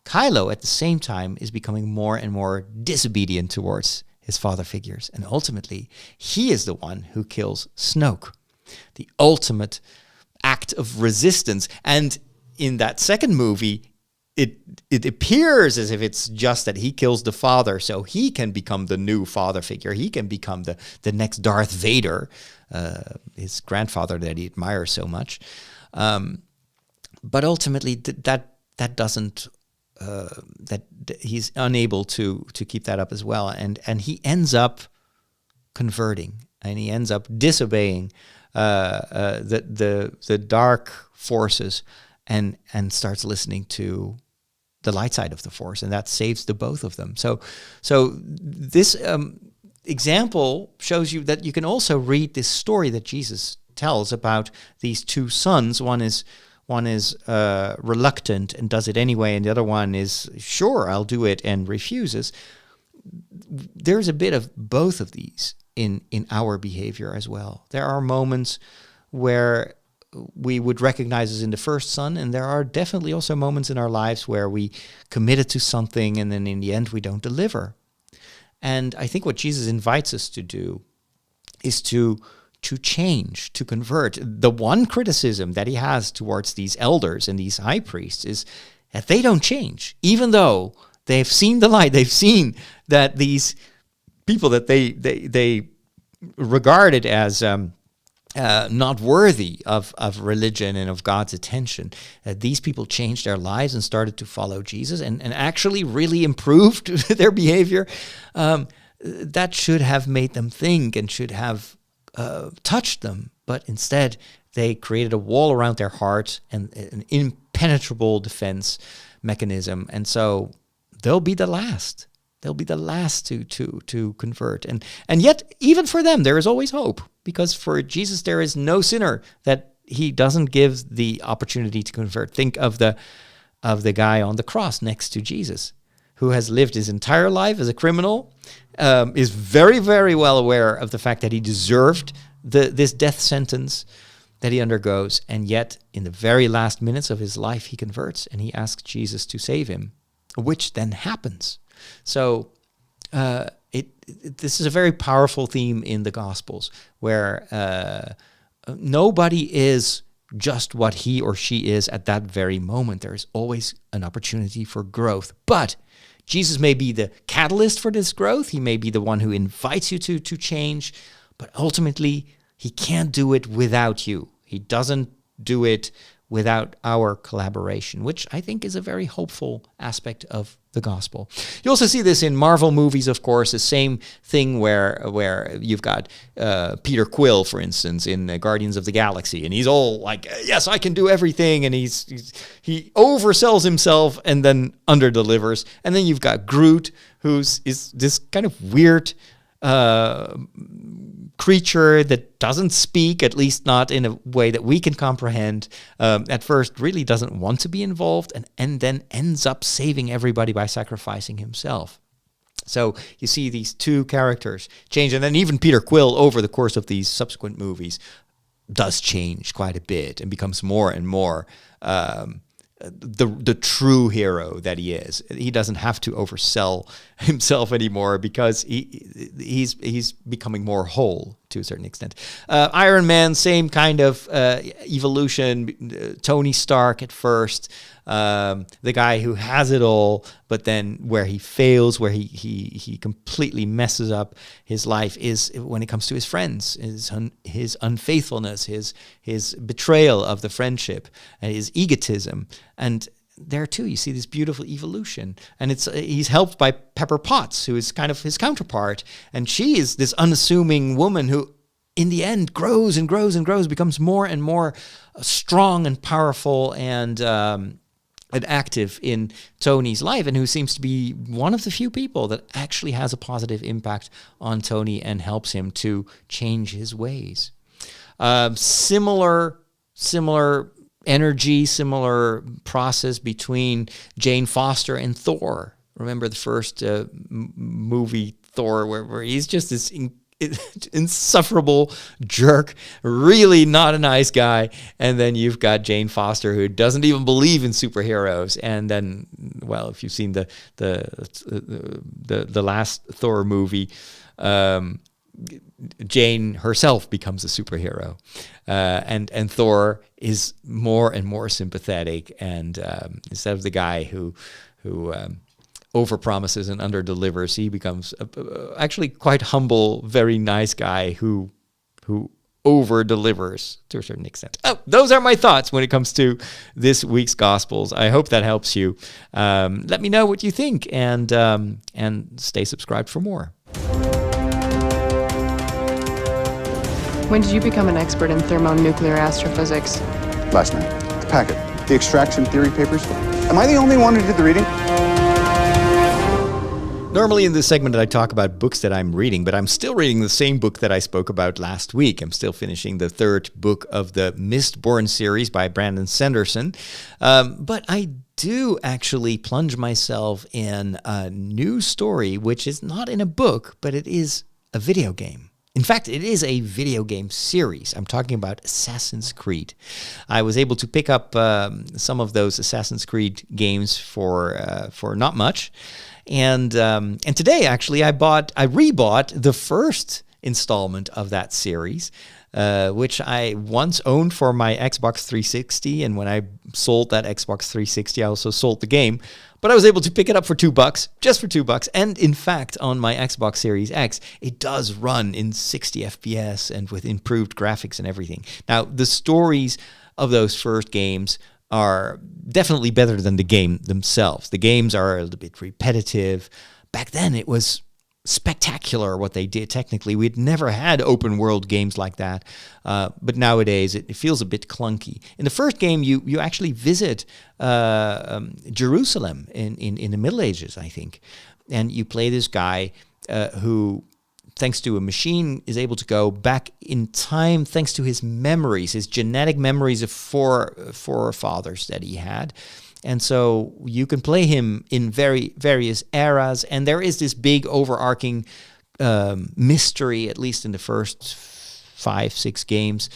Kylo at the same time is becoming more and more disobedient towards his father figures, and ultimately he is the one who kills Snoke, the ultimate act of resistance. And in that second movie, it appears as if it's just that he kills the father so he can become the new father figure. He can become the next Darth Vader, his grandfather that he admires so much. But ultimately, that doesn't. That he's unable to keep that up as well, and he ends up converting, and he ends up disobeying the dark forces, and starts listening to the light side of the Force, and that saves the both of them. So this example shows you that you can also read this story that Jesus tells about these two sons. One is reluctant and does it anyway, and the other one is, sure, I'll do it, and refuses. There's a bit of both of these in our behavior as well. There are moments where we would recognize as in the first son, and there are definitely also moments in our lives where we committed to something and then in the end we don't deliver. And I think what Jesus invites us to do is to change, to convert. The one criticism that he has towards these elders and these high priests is that they don't change, even though they've seen the light. They've seen that these people that they regarded as not worthy of religion and of God's attention, these people changed their lives and started to follow Jesus and actually really improved their behavior. That should have made them think and should have touched them, but instead they created a wall around their heart and impenetrable defense mechanism, and so they'll be the last. They'll be the last to convert, and yet even for them there is always hope, because for Jesus there is no sinner that he doesn't give the opportunity to convert. Think of the guy on the cross next to Jesus, who has lived his entire life as a criminal, is very, very well aware of the fact that he deserved this death sentence that he undergoes, and yet in the very last minutes of his life he converts and he asks Jesus to save him, which then happens. So this is a very powerful theme in the Gospels, where nobody is just what he or she is at that very moment. There is always an opportunity for growth. But Jesus may be the catalyst for this growth. He may be the one who invites you to change. But ultimately, he can't do it without you. He doesn't do it without our collaboration, which I think is a very hopeful aspect of the gospel. You also see this in Marvel movies, of course, the same thing where you've got Peter Quill, for instance, in Guardians of the Galaxy, and he's all like, yes, I can do everything, and he oversells himself and then underdelivers. And then you've got Groot, is this kind of weird creature that doesn't speak, at least not in a way that we can comprehend. At first really doesn't want to be involved, and then ends up saving everybody by sacrificing himself. So you see these two characters change, and then even Peter Quill over the course of these subsequent movies does change quite a bit and becomes more and more the true hero that he is. He doesn't have to oversell himself anymore, because he's becoming more whole to a certain extent. Iron Man, same kind of evolution. Tony Stark at first, the guy who has it all, but then where he fails, where he completely messes up his life, is when it comes to his friends, his unfaithfulness, his betrayal of the friendship, and his egotism. And there too, you see this beautiful evolution, and he's helped by Pepper Potts, who is kind of his counterpart, and she is this unassuming woman who, in the end, grows and grows and grows, becomes more and more strong and powerful and active in Tony's life, and who seems to be one of the few people that actually has a positive impact on Tony and helps him to change his ways. Similar energy, similar process between Jane Foster and Thor. Remember the first movie, Thor, where he's just this insufferable jerk, really not a nice guy. And then you've got Jane Foster, who doesn't even believe in superheroes. And then, well, if you've seen the last Thor movie, Jane herself becomes a superhero, and Thor is more and more sympathetic, and instead of the guy who overpromises and underdelivers, he becomes actually quite humble, very nice guy who over-delivers to a certain extent. Oh, those are my thoughts when it comes to this week's Gospels. I hope that helps you. Let me know what you think, and stay subscribed for more. When did you become an expert in thermonuclear astrophysics? Last night. The packet. The extraction theory papers. Am I the only one who did the reading? Normally in this segment I talk about books that I'm reading, but I'm still reading the same book that I spoke about last week. I'm still finishing the third book of the Mistborn series by Brandon Sanderson. But I do actually plunge myself in a new story, which is not in a book, but it is a video game. In fact, it is a video game series. I'm talking about Assassin's Creed. I was able to pick up some of those Assassin's Creed games for not much, and today actually I rebought the first installment of that series, which I once owned for my Xbox 360, and when I sold that Xbox 360, I also sold the game. But I was able to pick it up for $2, just for $2. And in fact, on my Xbox Series X, it does run in 60 FPS and with improved graphics and everything. Now, the stories of those first games are definitely better than the game themselves. The games are a little bit repetitive. Back then, it was spectacular what they did technically. We'd never had open world games like that, but nowadays it feels a bit clunky. In the first game, you actually visit Jerusalem in the Middle Ages, I think, and you play this guy who, thanks to a machine, is able to go back in time thanks to his memories, his genetic memories of forefathers that he had. And so you can play him in various eras, and there is this big overarching mystery, at least in the first 5-6 games,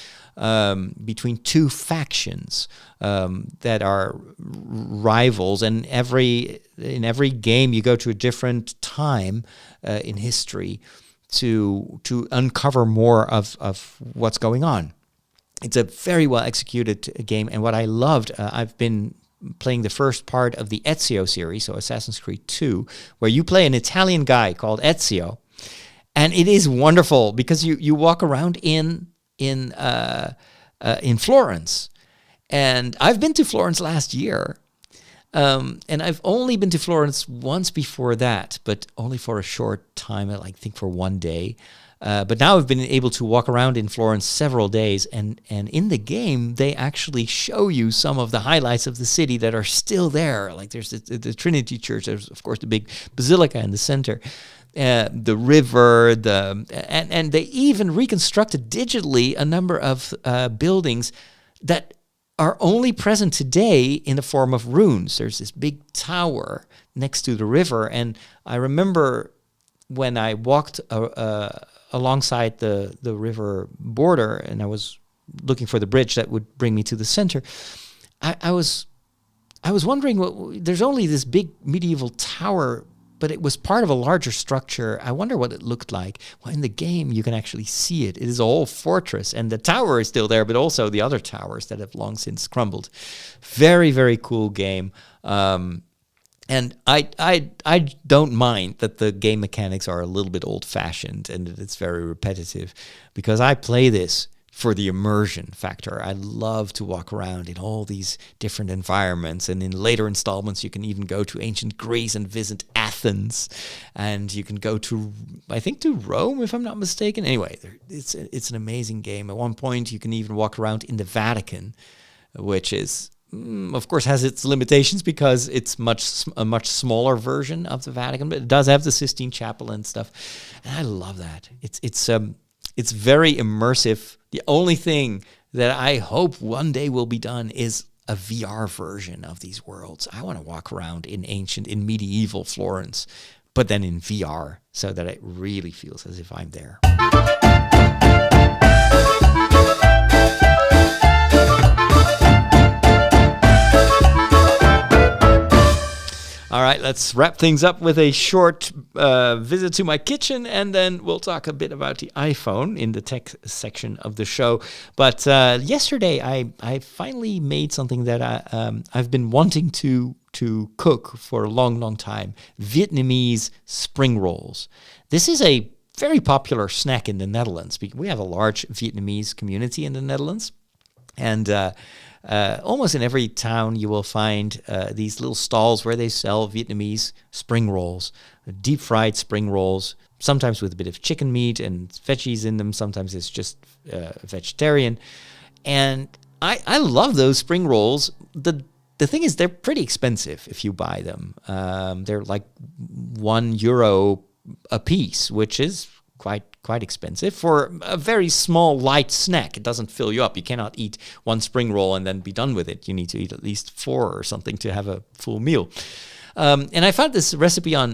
between two factions that are rivals. And in every game, you go to a different time in history to uncover more of what's going on. It's a very well executed game, and what I loved, I've been playing the first part of the Ezio series, so Assassin's Creed 2, where you play an Italian guy called Ezio, and it is wonderful because you walk around in Florence, and I've been to Florence last year, and I've only been to Florence once before that, but only for a short time, I think for one day. But now I've been able to walk around in Florence several days, and in the game, they actually show you some of the highlights of the city that are still there. Like there's the Trinity Church, there's of course the big basilica in the center, the river, and they even reconstructed digitally a number of buildings that are only present today in the form of ruins. There's this big tower next to the river, and I remember when I walked alongside the river border, and I was looking for the bridge that would bring me to the center, I was wondering, there's only this big medieval tower, but it was part of a larger structure. I wonder what it looked like. Well, in the game, you can actually see it. It is a whole fortress, and the tower is still there, but also the other towers that have long since crumbled. Very, very cool game. And I don't mind that the game mechanics are a little bit old-fashioned and that it's very repetitive, because I play this for the immersion factor. I love to walk around in all these different environments, and in later installments you can even go to ancient Greece and visit Athens, and you can go to, I think, to Rome, if I'm not mistaken. Anyway, it's an amazing game. At one point you can even walk around in the Vatican, which is, of course, has its limitations because it's a much smaller version of the Vatican, but it does have the Sistine Chapel and stuff, and I love that. It's very immersive. The only thing that I hope one day will be done is a VR version of these worlds. I want to walk around in medieval Florence, but then in VR, so that it really feels as if I'm there. All right, let's wrap things up with a short visit to my kitchen, and then we'll talk a bit about the iPhone in the tech section of the show. But yesterday, I finally made something that I've been wanting to cook for a long, long time: Vietnamese spring rolls. This is a very popular snack in the Netherlands. We have a large Vietnamese community in the Netherlands, and almost in every town you will find these little stalls where they sell Vietnamese spring rolls, deep-fried spring rolls, sometimes with a bit of chicken meat and veggies in them. Sometimes it's just vegetarian. And I love those spring rolls. The thing is, they're pretty expensive if you buy them. They're like €1 a piece, which is quite expensive for a very small, light snack. It doesn't fill you up. You cannot eat one spring roll and then be done with it. You need to eat at least 4 or something to have a full meal. And I found this recipe on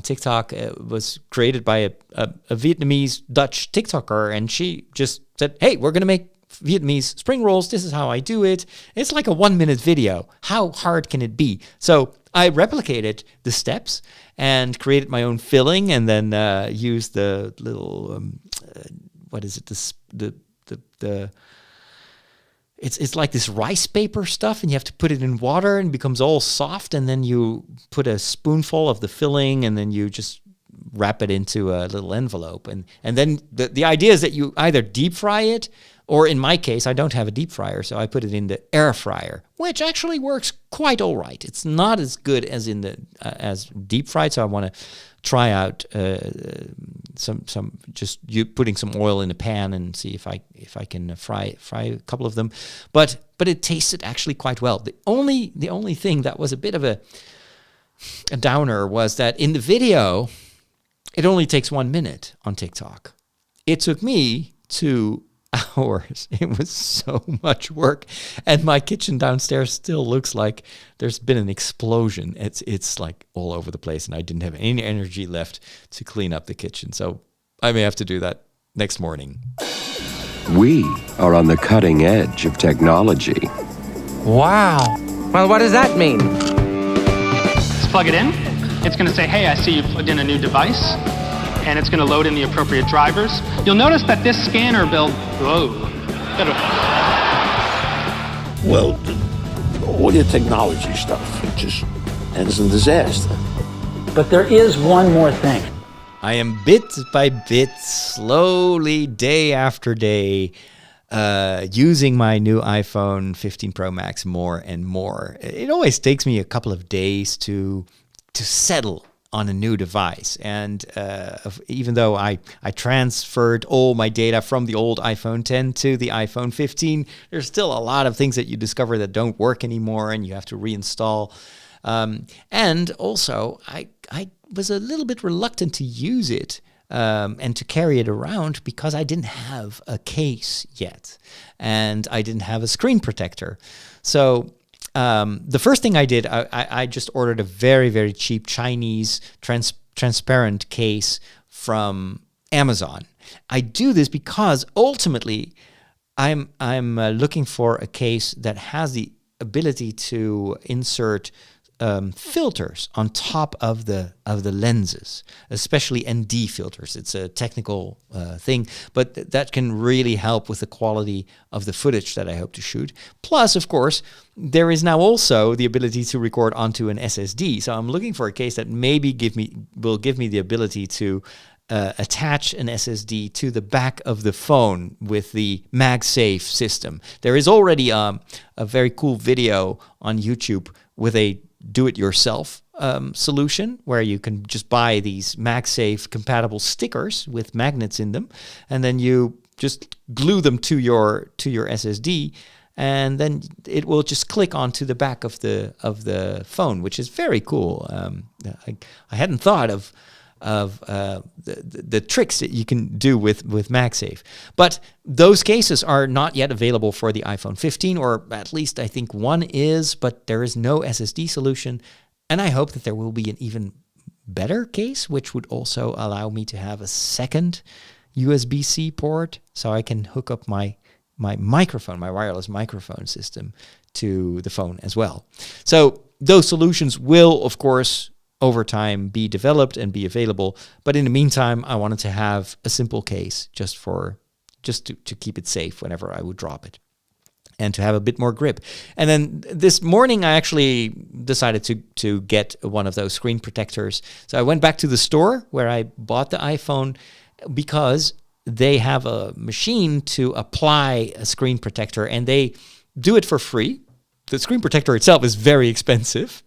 TikTok. It was created by a Vietnamese Dutch TikToker, and she just said, "Hey, we're going to make Vietnamese spring rolls. This is how I do it." It's like a 1-minute video. How hard can it be? So I replicated the steps and created my own filling, and then used the little what is it? It's like this rice paper stuff, and you have to put it in water, and it becomes all soft, and then you put a spoonful of the filling, and then you just wrap it into a little envelope, and then the idea is that you either deep fry it Or in my case, I don't have a deep fryer, so I put it in the air fryer, which actually works quite all right. It's not as good as in the as deep fried, so I want to try out putting some oil in a pan and see if I can fry a couple of them. But it tasted actually quite well. The only thing that was a bit of a downer was that in the video, it only takes 1 minute on TikTok. It took me 2 hours. It was so much work, and my kitchen downstairs still looks like there's been an explosion. It's like all over the place, and I didn't have any energy left to clean up the kitchen, so I may have to do that next morning. We are on the cutting edge of technology. Wow. Well, what does that mean? Just plug it in. It's going to say, hey, I see you plugged in a new device. And it's going to load in the appropriate drivers. You'll notice that this scanner build, Well, all your technology stuff, it just ends in disaster. But there is one more thing. I am bit by bit, slowly, day after day, using my new iPhone 15 Pro Max more and more. It always takes me a couple of days to settle on a new device. And even though I transferred all my data from the old iPhone 10 to the iPhone 15, there's still a lot of things that you discover that don't work anymore and you have to reinstall. And also, I was a little bit reluctant to use it and to carry it around because I didn't have a case yet and I didn't have a screen protector. So the first thing I did, I just ordered a very, very cheap Chinese transparent case from Amazon. I do this because ultimately I'm looking for a case that has the ability to insert filters on top of the lenses, especially ND filters. It's a technical thing, but that can really help with the quality of the footage that I hope to shoot. Plus, of course, there is now also the ability to record onto an SSD. So I'm looking for a case that maybe will give me the ability to attach an SSD to the back of the phone with the MagSafe system. There is already a very cool video on YouTube with a do-it-yourself solution where you can just buy these MagSafe compatible stickers with magnets in them, and then you just glue them to your SSD, and then it will just click onto the back of the phone, which is very cool. I hadn't thought of the tricks that you can do with MagSafe. But those cases are not yet available for the iPhone 15, or at least I think one is, but there is no SSD solution. And I hope that there will be an even better case, which would also allow me to have a second USB-C port, so I can hook up my microphone, my wireless microphone system to the phone as well. So those solutions will, of course, over time be developed and be available. But in the meantime, I wanted to have a simple case just to keep it safe whenever I would drop it and to have a bit more grip. And then this morning, I actually decided to get one of those screen protectors. So I went back to the store where I bought the iPhone because they have a machine to apply a screen protector and they do it for free. The screen protector itself is very expensive.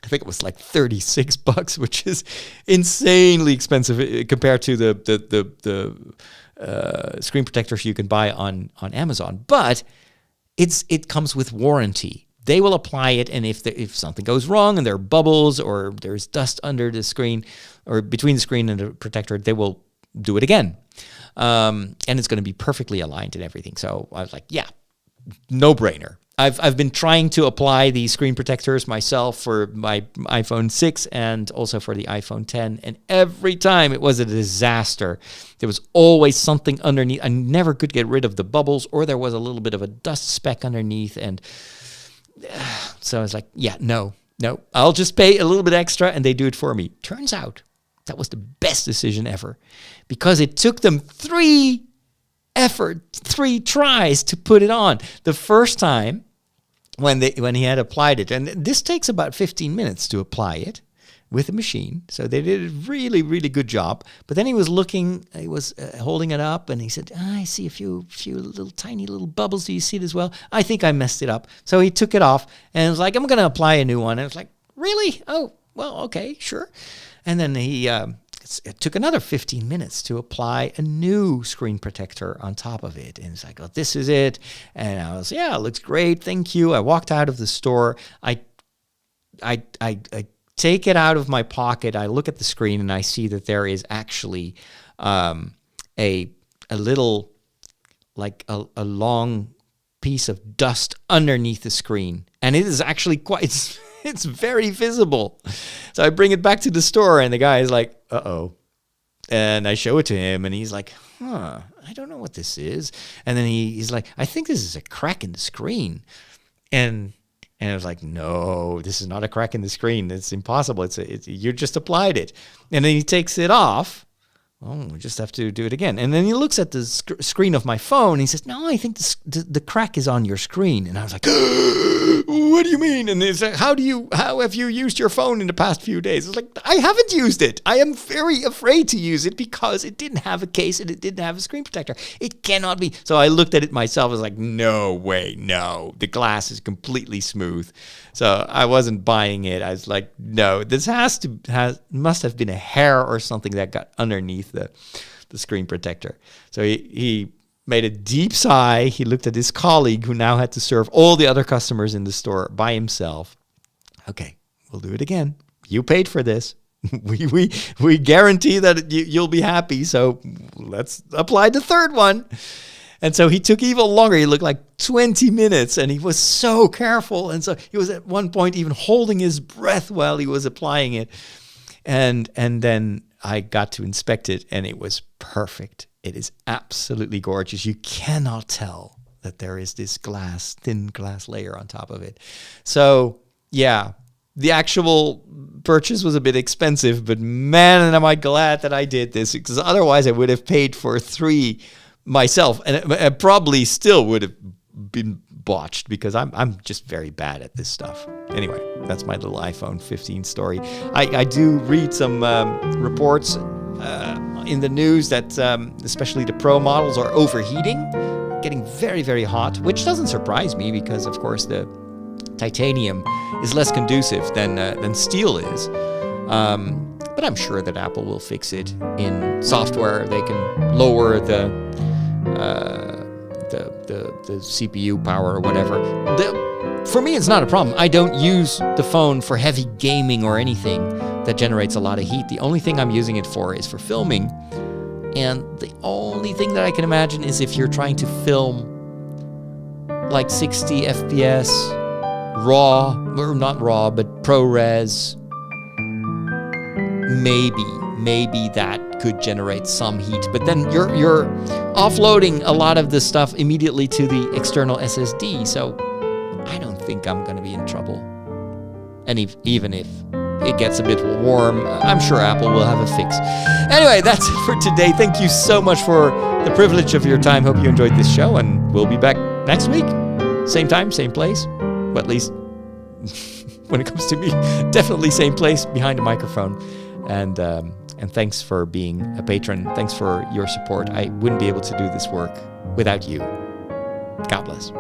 I think it was like $36, which is insanely expensive compared to the screen protectors you can buy on Amazon. But it comes with warranty. They will apply it, and if something goes wrong and there are bubbles or there's dust under the screen or between the screen and the protector, they will do it again. And it's going to be perfectly aligned and everything. So I was like, yeah, no brainer. I've been trying to apply the screen protectors myself for my iPhone 6 and also for the iPhone 10, and every time it was a disaster. There was always something underneath. I never could get rid of the bubbles, or there was a little bit of a dust speck underneath, and so I was like, yeah, no, I'll just pay a little bit extra and they do it for me. Turns out that was the best decision ever, because it took them 3 tries to put it on. The first time when he had applied it, and this takes about 15 minutes to apply it, with a machine. So they did a really, really good job. But then he was holding it up, and he said, I see a few little tiny little bubbles. Do you see it as well? I think I messed it up. So he took it off and was like, I'm going to apply a new one. And I was like, really? Oh, well, okay, sure. And then it took another 15 minutes to apply a new screen protector on top of it. And it's like, oh, this is it. And I was, yeah, it looks great. Thank you. I walked out of the store. I take it out of my pocket. I look at the screen and I see that there is actually a little, like a long piece of dust underneath the screen. And it is actually it's very visible. So I bring it back to the store and the guy is like, uh-oh. And I show it to him and he's like, I don't know what this is. And then he's like, I think this is a crack in the screen. And I was like, no, this is not a crack in the screen. It's impossible. You just applied it. And then he takes it off. Oh, we just have to do it again. And then he looks at the screen of my phone. And he says, no, I think the crack is on your screen. And I was like, what do you mean? And he's like, how have you used your phone in the past few days? I was like, I haven't used it. I am very afraid to use it because it didn't have a case and it didn't have a screen protector. It cannot be. So I looked at it myself. I was like, no way, no. The glass is completely smooth. So I wasn't buying it. I was like, no, this must have been a hair or something that got underneath the screen protector. So he made a deep sigh. He looked at his colleague who now had to serve all the other customers in the store by himself. Okay, we'll do it again. You paid for this. We guarantee that you'll be happy. So let's apply the third one. And so he took even longer. He looked like 20 minutes and he was so careful. And so he was at one point even holding his breath while he was applying it. And then I got to inspect it and it was perfect. It is absolutely gorgeous. You cannot tell that there is this thin glass layer on top of it. So yeah, the actual purchase was a bit expensive, but man, am I glad that I did this, because otherwise I would have paid for 3 myself, and it probably still would have been botched because I'm just very bad at this stuff. Anyway, that's my little iPhone 15 story. I do read some reports in the news that especially the Pro models are overheating, getting very, very hot, which doesn't surprise me because, of course, the titanium is less conducive than steel is. But I'm sure that Apple will fix it in software. They can lower the CPU power or whatever. For me, it's not a problem. I don't use the phone for heavy gaming or anything that generates a lot of heat. The only thing I'm using it for is for filming. And the only thing that I can imagine is if you're trying to film like 60 FPS, raw, or not raw, but ProRes, maybe that could generate some heat. But then you're offloading a lot of the stuff immediately to the external SSD, so I don't think I'm going to be in trouble. And even if it gets a bit warm, I'm sure Apple will have a fix. Anyway, that's it for today. Thank you so much for the privilege of your time. Hope you enjoyed this show, and we'll be back next week. Same time, same place. Well, at least when it comes to me, definitely same place, behind a microphone. And thanks for being a patron. Thanks for your support. I wouldn't be able to do this work without you. God bless.